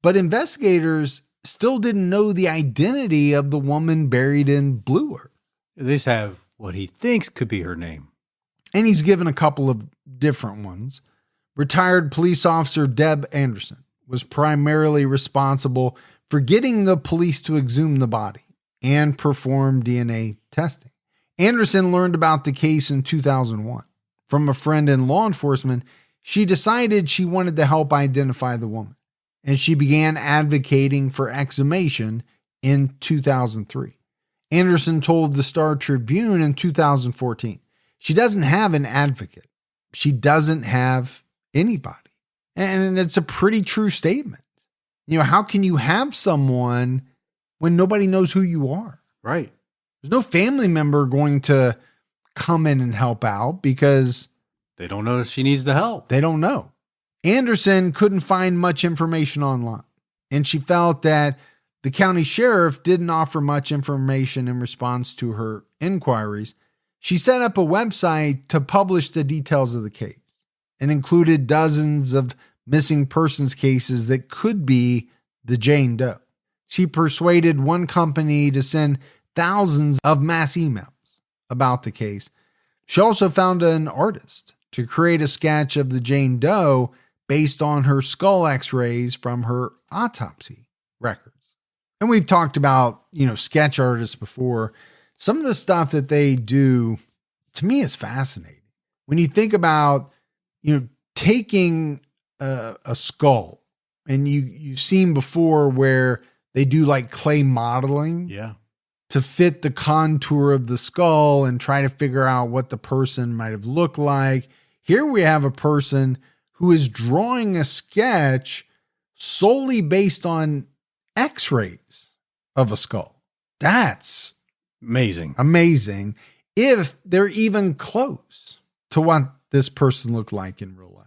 but investigators still didn't know the identity of the woman buried in Blue Earth.
They just have what he thinks could be her name.
And he's given a couple of different ones. Retired police officer Deb Anderson was primarily responsible for getting the police to exhume the body and perform DNA testing. Anderson learned about the case in 2001 from a friend in law enforcement. She decided she wanted to help identify the woman, and she began advocating for exhumation in 2003. Anderson told the Star Tribune in 2014, she doesn't have an advocate. She doesn't have anybody. And it's a pretty true statement. You know, how can you have someone when nobody knows who you are?
Right.
There's no family member going to come in and help out because
they don't know if she needs the help.
They don't know. Anderson couldn't find much information online, and she felt that the county sheriff didn't offer much information in response to her inquiries. She set up a website to publish the details of the case and included dozens of missing persons cases that could be the Jane Doe. She persuaded one company to send thousands of mass emails about the case. She also found an artist to create a sketch of the Jane Doe based on her skull x-rays from her autopsy records. And we've talked about, sketch artists before. Some of the stuff that they do, to me, is fascinating. When you think about, taking a skull, and you've seen before where they do like clay modeling.
Yeah.
To fit the contour of the skull and try to figure out what the person might have looked like. Here we have a person who is drawing a sketch solely based on x-rays of a skull. That's
amazing.
Amazing. if they're even close to what this person looked like in real life.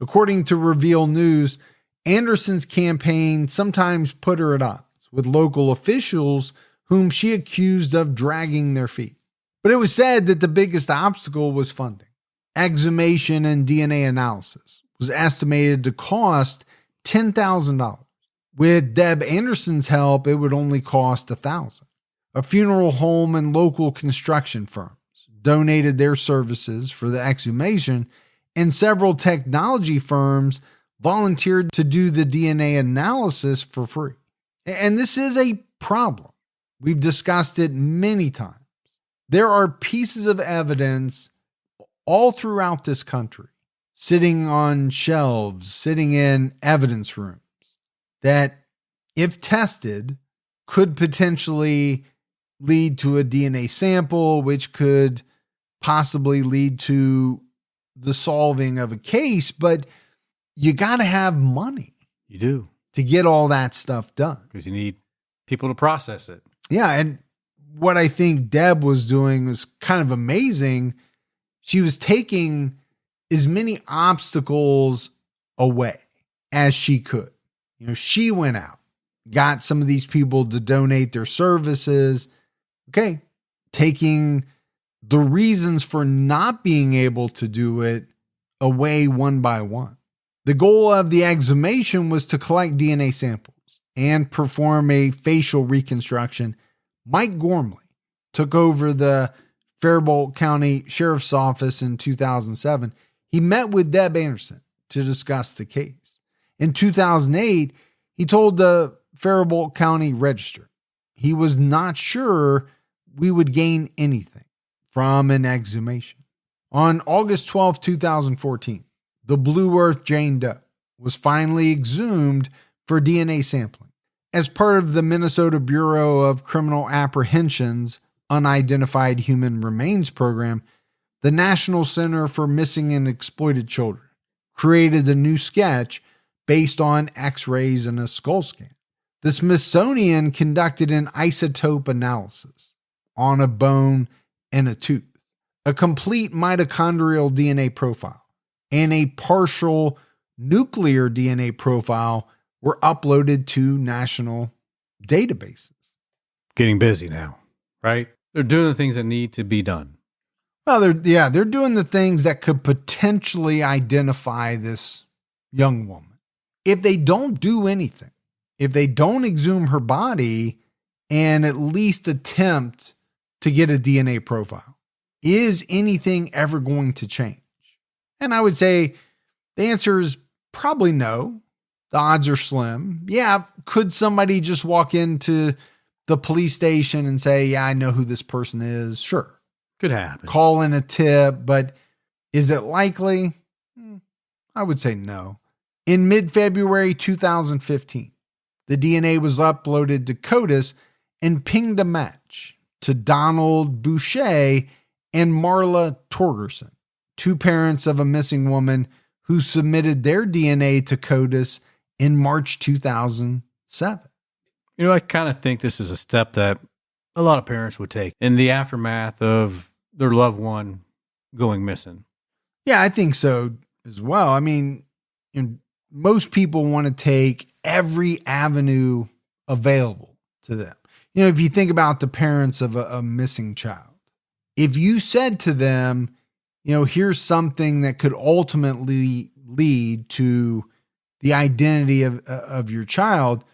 According to Reveal News, Anderson's campaign sometimes put her at odds with local officials whom she accused of dragging their feet. But it was said that the biggest obstacle was funding. Exhumation and DNA analysis was estimated to cost $10,000. With Deb Anderson's help, it would only cost $1,000. A funeral home and local construction firms donated their services for the exhumation, and several technology firms volunteered to do the DNA analysis for free. And this is a problem. We've discussed it many times. There are pieces of evidence all throughout this country, sitting on shelves, sitting in evidence rooms, that if tested could potentially lead to a DNA sample, which could possibly lead to the solving of a case, but you got to have money.
You do.
To get all that stuff done.
Because you need people to process it.
Yeah, and what I think Deb was doing was kind of amazing. She was taking as many obstacles away as she could. You know, she went out, got some of these people to donate their services. Okay, taking the reasons for not being able to do it away one by one. The goal of the exhumation was to collect DNA samples and perform a facial reconstruction. Mike Gormley took over the Faribault County Sheriff's Office in 2007. He met with Deb Anderson to discuss the case. In 2008, he told the Faribault County Register he was not sure we would gain anything from an exhumation. On August 12, 2014, the Blue Earth Jane Doe was finally exhumed for DNA sampling. As part of the Minnesota Bureau of Criminal Apprehension's Unidentified Human Remains program, the National Center for Missing and Exploited Children created a new sketch based on x-rays and a skull scan. The Smithsonian conducted an isotope analysis on a bone and a tooth, a complete mitochondrial DNA profile, and a partial nuclear DNA profile were uploaded to national databases.
Getting busy now, right? They're doing the things that need to be done.
Well, they're doing the things that could potentially identify this young woman. If they don't do anything, if they don't exhume her body and at least attempt to get a DNA profile, is anything ever going to change? And I would say the answer is probably no. The odds are slim. Yeah, could somebody just walk into the police station and say, yeah, I know who this person is? Sure.
Could happen.
Call in a tip, but is it likely? I would say no. In mid-February 2015, the DNA was uploaded to CODIS and pinged a match to Donald Boucher and Marla Torgerson, two parents of a missing woman who submitted their DNA to CODIS in March 2007.
You know, I kind of think this is a step that a lot of parents would take in the aftermath of their loved one going missing.
Yeah, I think so as well. I mean, most people want to take every avenue available to them. You know, if you think about the parents of a missing child, if you said to them, you know, here's something that could ultimately lead to the identity of your child,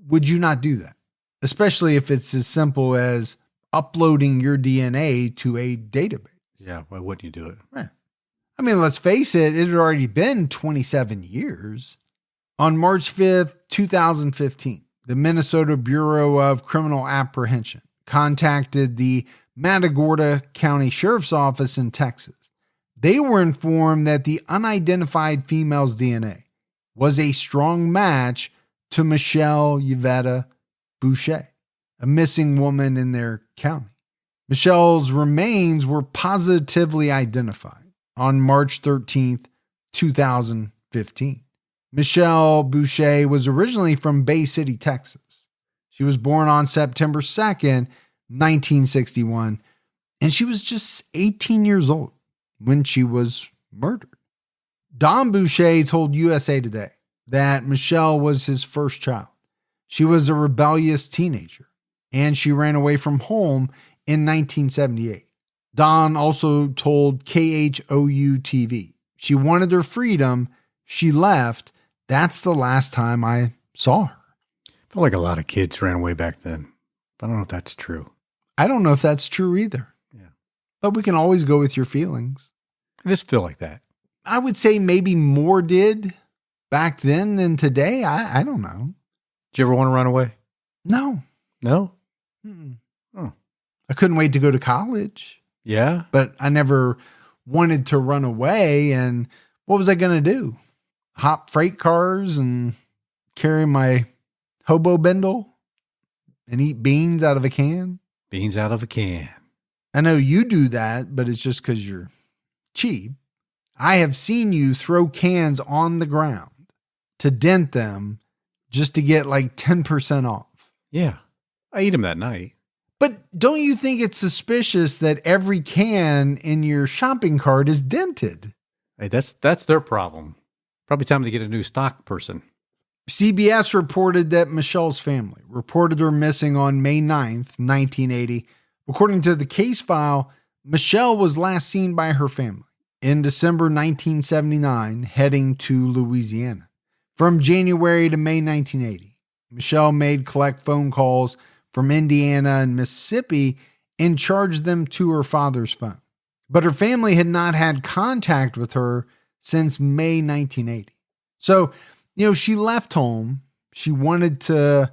would you not do that? Especially if it's as simple as uploading your DNA to a database.
Yeah, why wouldn't you do it?
Right. I mean, let's face it, it had already been 27 years. On March 5th, 2015, the Minnesota Bureau of Criminal Apprehension contacted the Matagorda County Sheriff's Office in Texas. They were informed that the unidentified female's DNA was a strong match to Michelle Yvette Busha, a missing woman in their county. Michelle's remains were positively identified on March 13th, 2015. Michelle Busha was originally from Bay City, Texas. She was born on September 2nd, 1961, And she was just 18 years old when she was murdered. Don Busha told USA Today that Michelle was his first child. She was a rebellious teenager, and she ran away from home in 1978. Don also told KHOU TV, she wanted her freedom. She left. That's the last time I saw her.
I feel like a lot of kids ran away back then. But I don't know if that's true.
I don't know if that's true either.
Yeah.
But we can always go with your feelings.
I just feel like that.
I would say maybe more did back then than today. I don't know.
Did you ever want to run away?
No.
No?
Mm-mm.
Oh.
I couldn't wait to go to college,
Yeah?
but I never wanted to run away. And what was I going to do? Hop freight cars and carry my hobo bindle and eat beans out of a can?
Beans out of a can.
I know you do that, but it's just because you're cheap. I have seen you throw cans on the ground to dent them just to get like 10% off.
Yeah. I eat them that night.
But don't you think it's suspicious that every can in your shopping cart is dented?
Hey, that's their problem. Probably time to get a new stock person.
CBS reported that Michelle's family reported her missing on May 9th, 1980. According to the case file, Michelle was last seen by her family in December 1979, heading to Louisiana. From January to May 1980, Michelle made collect phone calls from Indiana and Mississippi and charged them to her father's phone. But her family had not had contact with her since May 1980. So, she left home. She wanted to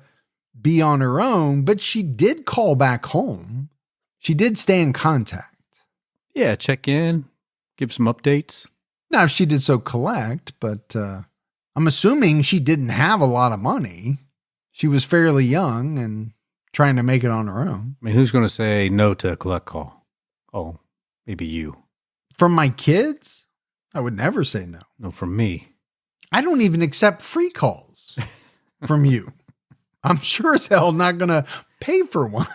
be on her own, but she did call back home. She did stay in contact.
Yeah, check in, give some updates.
Now, she did so collect, but I'm assuming she didn't have a lot of money. She was fairly young and trying to make it on her own.
I mean, who's going to say no to a collect call? Oh, maybe you.
From my kids, I would never say no.
No, from me.
I don't even accept free calls from you. I'm sure as hell not going to pay for one.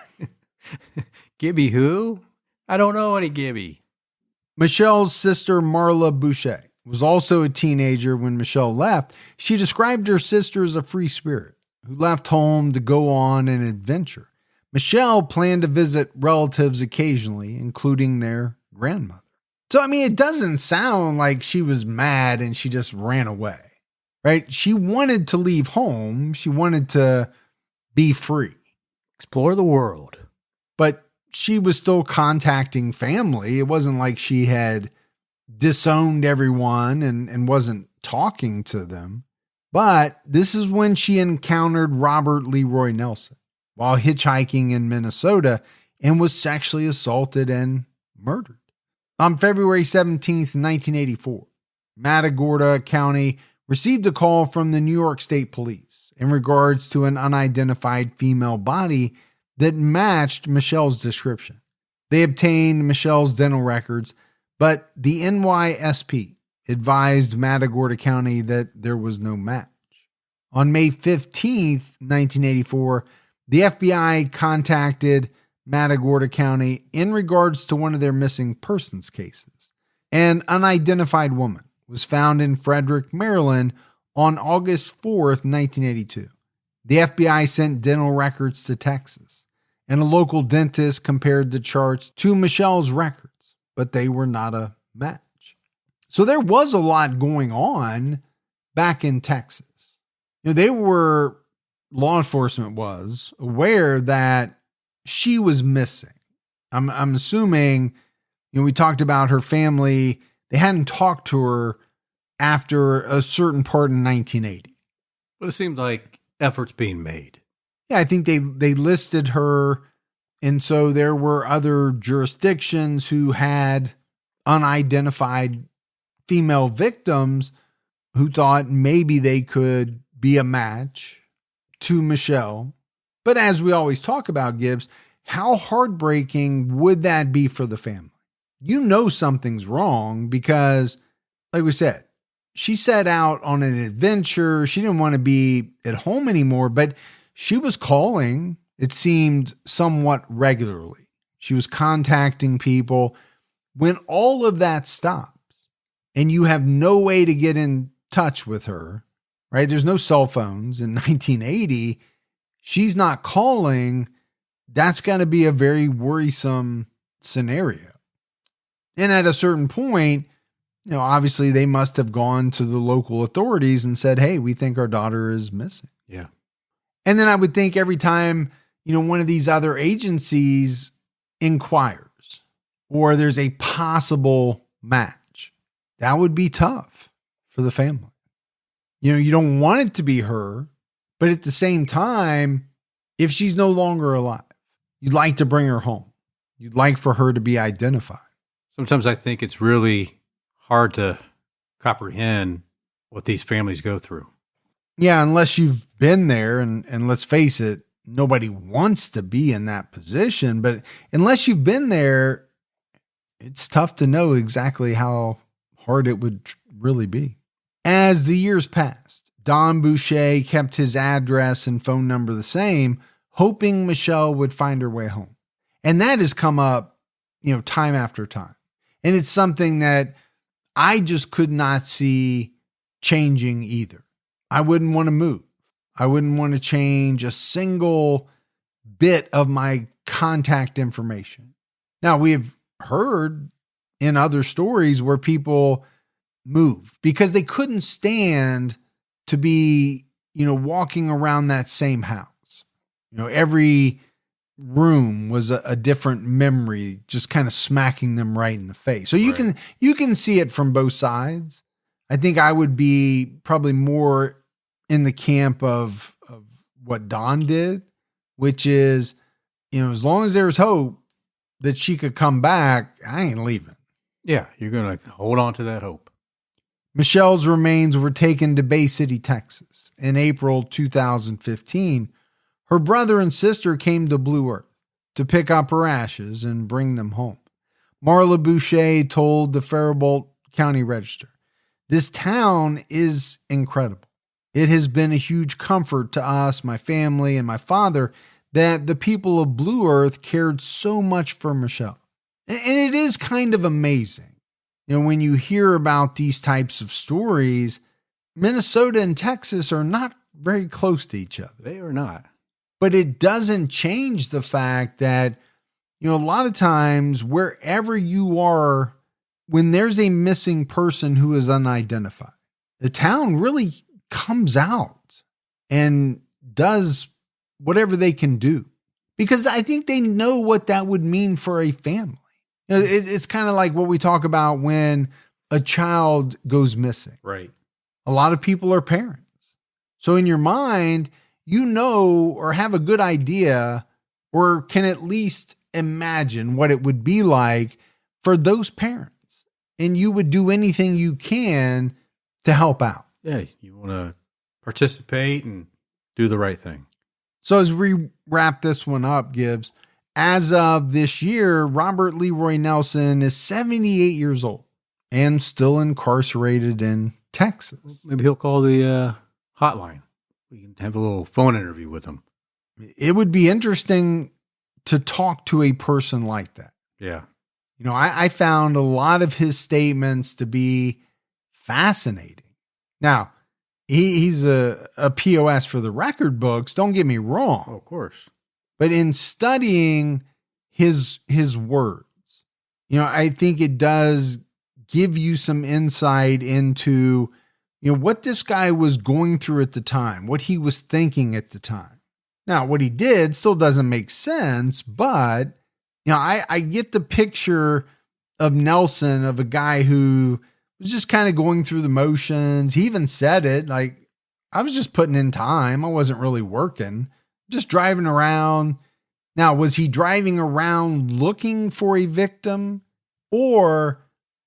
Gibby who? I don't know any Gibby.
Michelle's sister, Marla Busha, was also a teenager when Michelle left. She described her sister as a free spirit who left home to go on an adventure. Michelle planned to visit relatives occasionally, including their grandmother. So, it doesn't sound like she was mad and she just ran away, right? She wanted to leave home. She wanted to be free.
Explore the world.
But she was still contacting family. It wasn't like she had disowned everyone and wasn't talking to them. But this is when she encountered Robert Leroy Nelson while hitchhiking in Minnesota and was sexually assaulted and murdered. On February 17th, 1984, Matagorda County received a call from the New York State Police in regards to an unidentified female body that matched Michelle's description. They obtained Michelle's dental records, but the NYSP advised Matagorda County that there was no match. On May 15th, 1984, the FBI contacted Matagorda County in regards to one of their missing persons cases. An unidentified woman was found in Frederick, Maryland on August 4th, 1982. The FBI sent dental records to Texas, and a local dentist compared the charts to Michelle's records, but they were not a match. So there was a lot going on back in Texas. Law enforcement was aware that she was missing. I'm assuming, we talked about her family. They hadn't talked to her after a certain part in 1980.
But it seemed like efforts being made.
Yeah, I think they listed her. And so there were other jurisdictions who had unidentified female victims who thought maybe they could be a match to Michelle. But as we always talk about, Gibbs, how heartbreaking would that be for the family? Something's wrong because, like we said, she set out on an adventure. She didn't want to be at home anymore, but she was calling, it seemed, somewhat regularly. She was contacting people. When all of that stops and you have no way to get in touch with her, right? There's no cell phones in 1980. She's not calling. That's got to be a very worrisome scenario. And at a certain point, obviously they must have gone to the local authorities and said, hey, we think our daughter is missing.
Yeah.
And then I would think every time, one of these other agencies inquires or there's a possible match, that would be tough for the family. You don't want it to be her, but at the same time, if she's no longer alive, you'd like to bring her home. You'd like for her to be identified.
Sometimes I think it's really hard to comprehend what these families go through.
Yeah, unless you've been there, and let's face it, nobody wants to be in that position. But unless you've been there, it's tough to know exactly how hard it would really be. As the years passed, Don Busha kept his address and phone number the same, hoping Michelle would find her way home. And that has come up, time after time. And it's something that I just could not see changing either. I wouldn't want to move. I wouldn't want to change a single bit of my contact information. Now, we have heard in other stories where people moved because they couldn't stand to be, walking around that same house. Every room was a different memory, just kind of smacking them right in the face. So you can see it from both sides. I think I would be probably more in the camp of what Don did, which is, as long as there's hope that she could come back, I ain't leaving.
Yeah, you're going to hold on to that hope.
Michelle's remains were taken to Bay City, Texas in April 2015. Her brother and sister came to Blue Earth to pick up her ashes and bring them home. Marla Busha told the Faribault County Register, "This town is incredible. It has been a huge comfort to us, my family, and my father, that the people of Blue Earth cared so much for Michelle." And it is kind of amazing. When you hear about these types of stories, Minnesota and Texas are not very close to each other.
They are not.
But it doesn't change the fact that, a lot of times wherever you are, when there's a missing person who is unidentified, the town really comes out and does whatever they can do, because I think they know what that would mean for a family. It's kind of like what we talk about when a child goes missing.
Right.
A lot of people are parents. So in your mind, or have a good idea, or can at least imagine what it would be like for those parents. And you would do anything you can to help out.
Yeah, you want to participate and do the right thing.
So as we wrap this one up, Gibbs, as of this year, Robert Leroy Nelson is 78 years old and still incarcerated in Texas.
Maybe he'll call the hotline. We can have a little phone interview with him.
It would be interesting to talk to a person like that.
Yeah.
I found a lot of his statements to be fascinating. Now, he's a POS for the record books. Don't get me wrong.
Oh, of course.
But in studying his words, I think it does give you some insight into, what this guy was going through at the time, what he was thinking at the time. Now, what he did still doesn't make sense, but, I get the picture of Nelson, of a guy who was just kind of going through the motions. He even said it, like, I was just putting in time. I wasn't really working. Just driving around. Now, was he driving around looking for a victim, or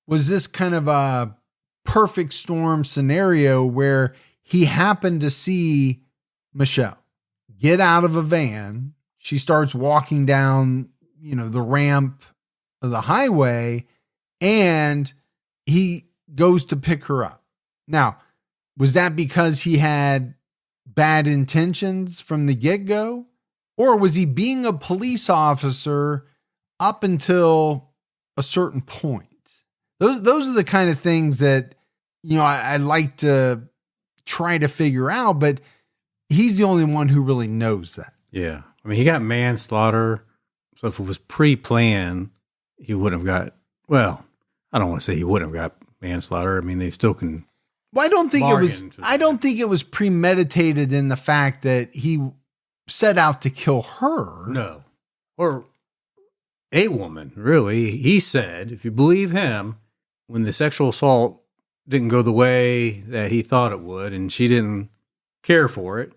was this kind of a perfect storm scenario where he happened to see Michelle get out of a van? She starts walking down, the ramp of the highway, and he goes to pick her up. Now, was that because he had bad intentions from the get-go? Or was he being a police officer up until a certain point. Those are the kind of things that, I like to try to figure out, but he's the only one who really knows that.
Yeah. I mean, he got manslaughter. So if it was pre-planned, he wouldn't have got, well, I don't want to say he wouldn't have got manslaughter. I mean, they still can.
Well, I don't think it was premeditated in the fact that he set out to kill her.
No. Or a woman, really. He said, if you believe him, when the sexual assault didn't go the way that he thought it would, and she didn't care for it,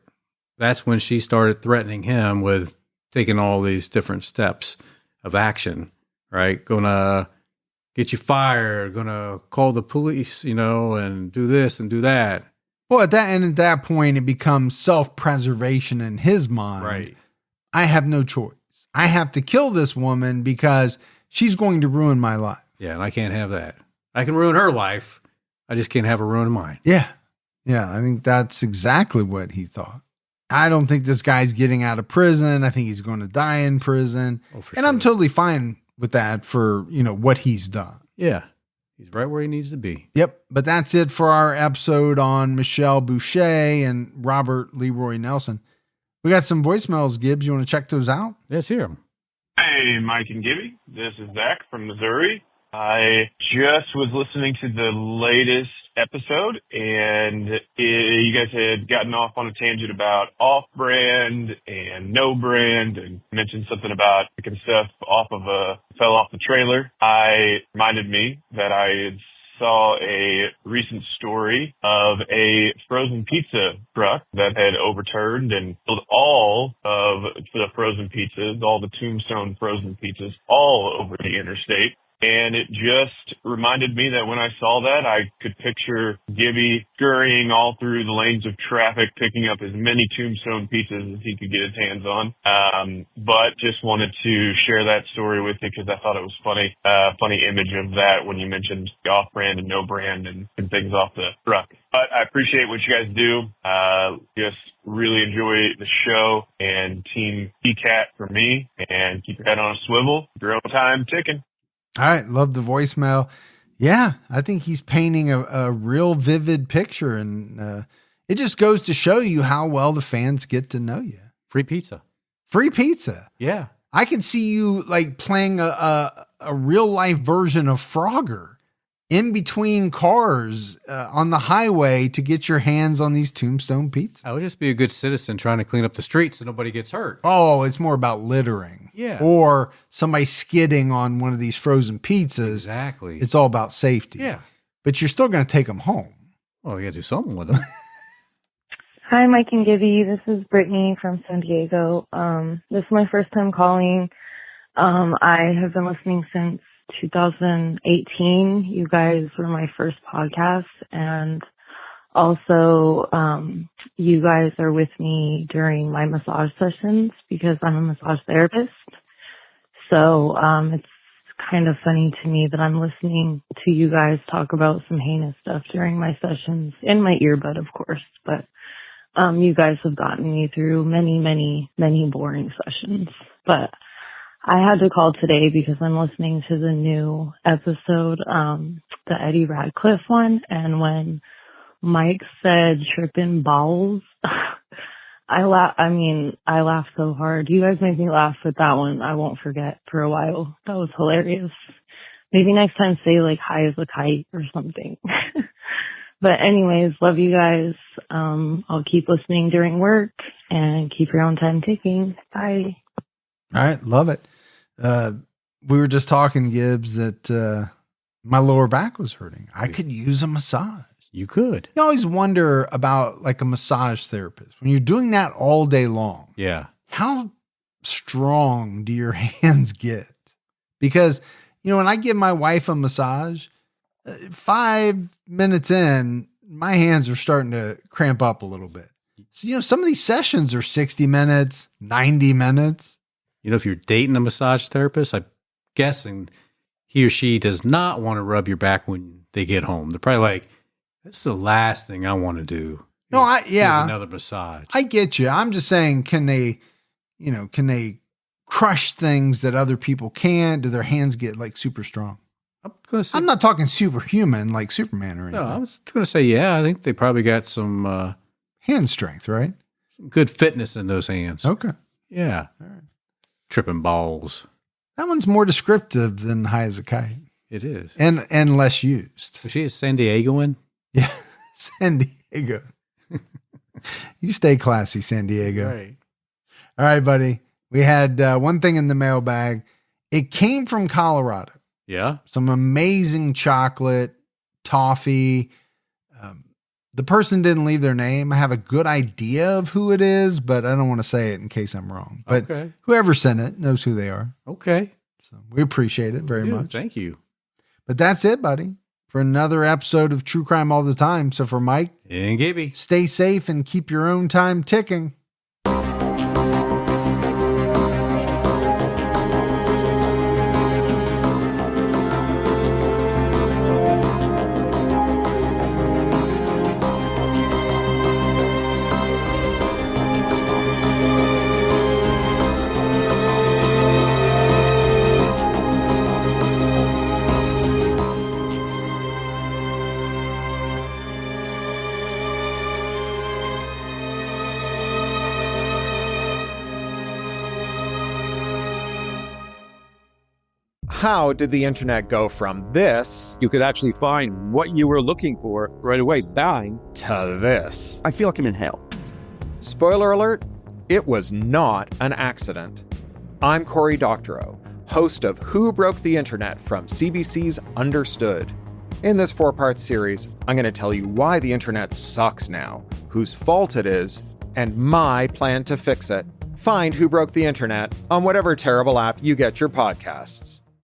that's when she started threatening him with taking all these different steps of action, right? Gonna get you fired, gonna call the police, and do this and do that.
Well, at that point, it becomes self-preservation in his mind.
Right.
I have no choice. I have to kill this woman because she's going to ruin my life.
Yeah, and I can't have that. I can ruin her life. I just can't have her ruin mine.
Yeah. Yeah, I think that's exactly what he thought. I don't think this guy's getting out of prison. I think he's going to die in prison.
Oh, for
and
sure.
I'm totally fine with that for, what he's done.
Yeah. He's right where he needs to be.
Yep. But that's it for our episode on Michelle Busha and Robert Leroy Nelson. We got some voicemails, Gibbs. You want to check those out?
Let's hear him.
Hey, Mike and Gibby. This is Zach from Missouri. I just was listening to the latest episode, and you guys had gotten off on a tangent about off-brand and no-brand, and mentioned something about picking stuff fell off the trailer. Reminded me that I had saw a recent story of a frozen pizza truck that had overturned and killed all of the frozen pizzas, all the Tombstone frozen pizzas, all over the interstate. And it just reminded me that when I saw that, I could picture Gibby scurrying all through the lanes of traffic, picking up as many Tombstone pizzas as he could get his hands on. But just wanted to share that story with you because I thought it was funny. Funny image of that when you mentioned off-brand and no-brand and things off the truck. But I appreciate what you guys do. Just really enjoy the show, and Team PCAT for me. And keep your head on a swivel. Your own time ticking.
All right. Love the voicemail. Yeah. I think he's painting a real vivid picture, and it just goes to show you how well the fans get to know you.
Free pizza.
Free pizza.
Yeah.
I could see you like playing a real life version of Frogger in between cars on the highway to get your hands on these Tombstone pizzas.
I would just be a good citizen trying to clean up the streets so nobody gets hurt.
Oh, it's more about littering.
Yeah.
Or somebody skidding on one of these frozen pizzas.
Exactly.
It's all about safety.
Yeah.
But you're still going to take them home.
Well, you got to do something with them.
Hi, Mike and Gibby. This is Brittany from San Diego. This is my first time calling. I have been listening since 2018. You guys were my first podcast, and also you guys are with me during my massage sessions because I'm a massage therapist. So it's kind of funny to me that I'm listening to you guys talk about some heinous stuff during my sessions, in my earbud, of course, but you guys have gotten me through many, many, many boring sessions. But I had to call today because I'm listening to the new episode, the Eddie Radcliffe one, and when Mike said tripping balls, I laughed so hard. You guys made me laugh with that one. I won't forget for a while. That was hilarious. Maybe next time say like high as a kite or something. But anyways, love you guys. I'll keep listening during work and keep your own time ticking. Bye.
All right. Love it. We were just talking, Gibbs, that my lower back was hurting. I could use a massage.
You could.
You always wonder about like a massage therapist. When you're doing that all day long,
Yeah.
how strong do your hands get? Because, when I give my wife a massage, 5 minutes in, my hands are starting to cramp up a little bit. So, some of these sessions are 60 minutes, 90 minutes.
If you're dating a massage therapist, I'm guessing he or she does not want to rub your back when they get home. They're probably like, that's the last thing I want to do.
No,
is another massage.
I get you. I'm just saying, can they crush things that other people can't? Do their hands get like super strong?
I'm going to say,
I'm not talking superhuman like Superman or anything.
no, I was going to say, yeah, I think they probably got some
Hand strength, right?
good fitness in those hands.
Okay.
Yeah.
All right.
Tripping balls.
That one's more descriptive than high as a kite
It is.
and less used.
Was she a San Diegoan?
Yeah. San Diego. You stay classy, San Diego.
Right.
All right, buddy. We had one thing in the mailbag. It came from Colorado.
Yeah.
Some amazing chocolate, toffee. The person didn't leave their name. I have a good idea of who it is, but I don't want to say it in case I'm wrong. But
Okay.
whoever sent it knows who they are.
Okay.
So we appreciate it very
Yeah,
much.
Thank you.
But that's it, buddy, for another episode of True Crime All the Time. So for Mike,
And Gibby.
stay safe and keep your own time ticking.
How did the internet go from this
You could actually find what you were looking for right away, bang.
to this?
I feel like I'm in hell.
Spoiler alert, it was not an accident. I'm Cory Doctorow, host of Who Broke the Internet from CBC's Understood. In this 4-part series, I'm going to tell you why the internet sucks now, whose fault it is, and my plan to fix it. Find Who Broke the Internet on whatever terrible app you get your podcasts.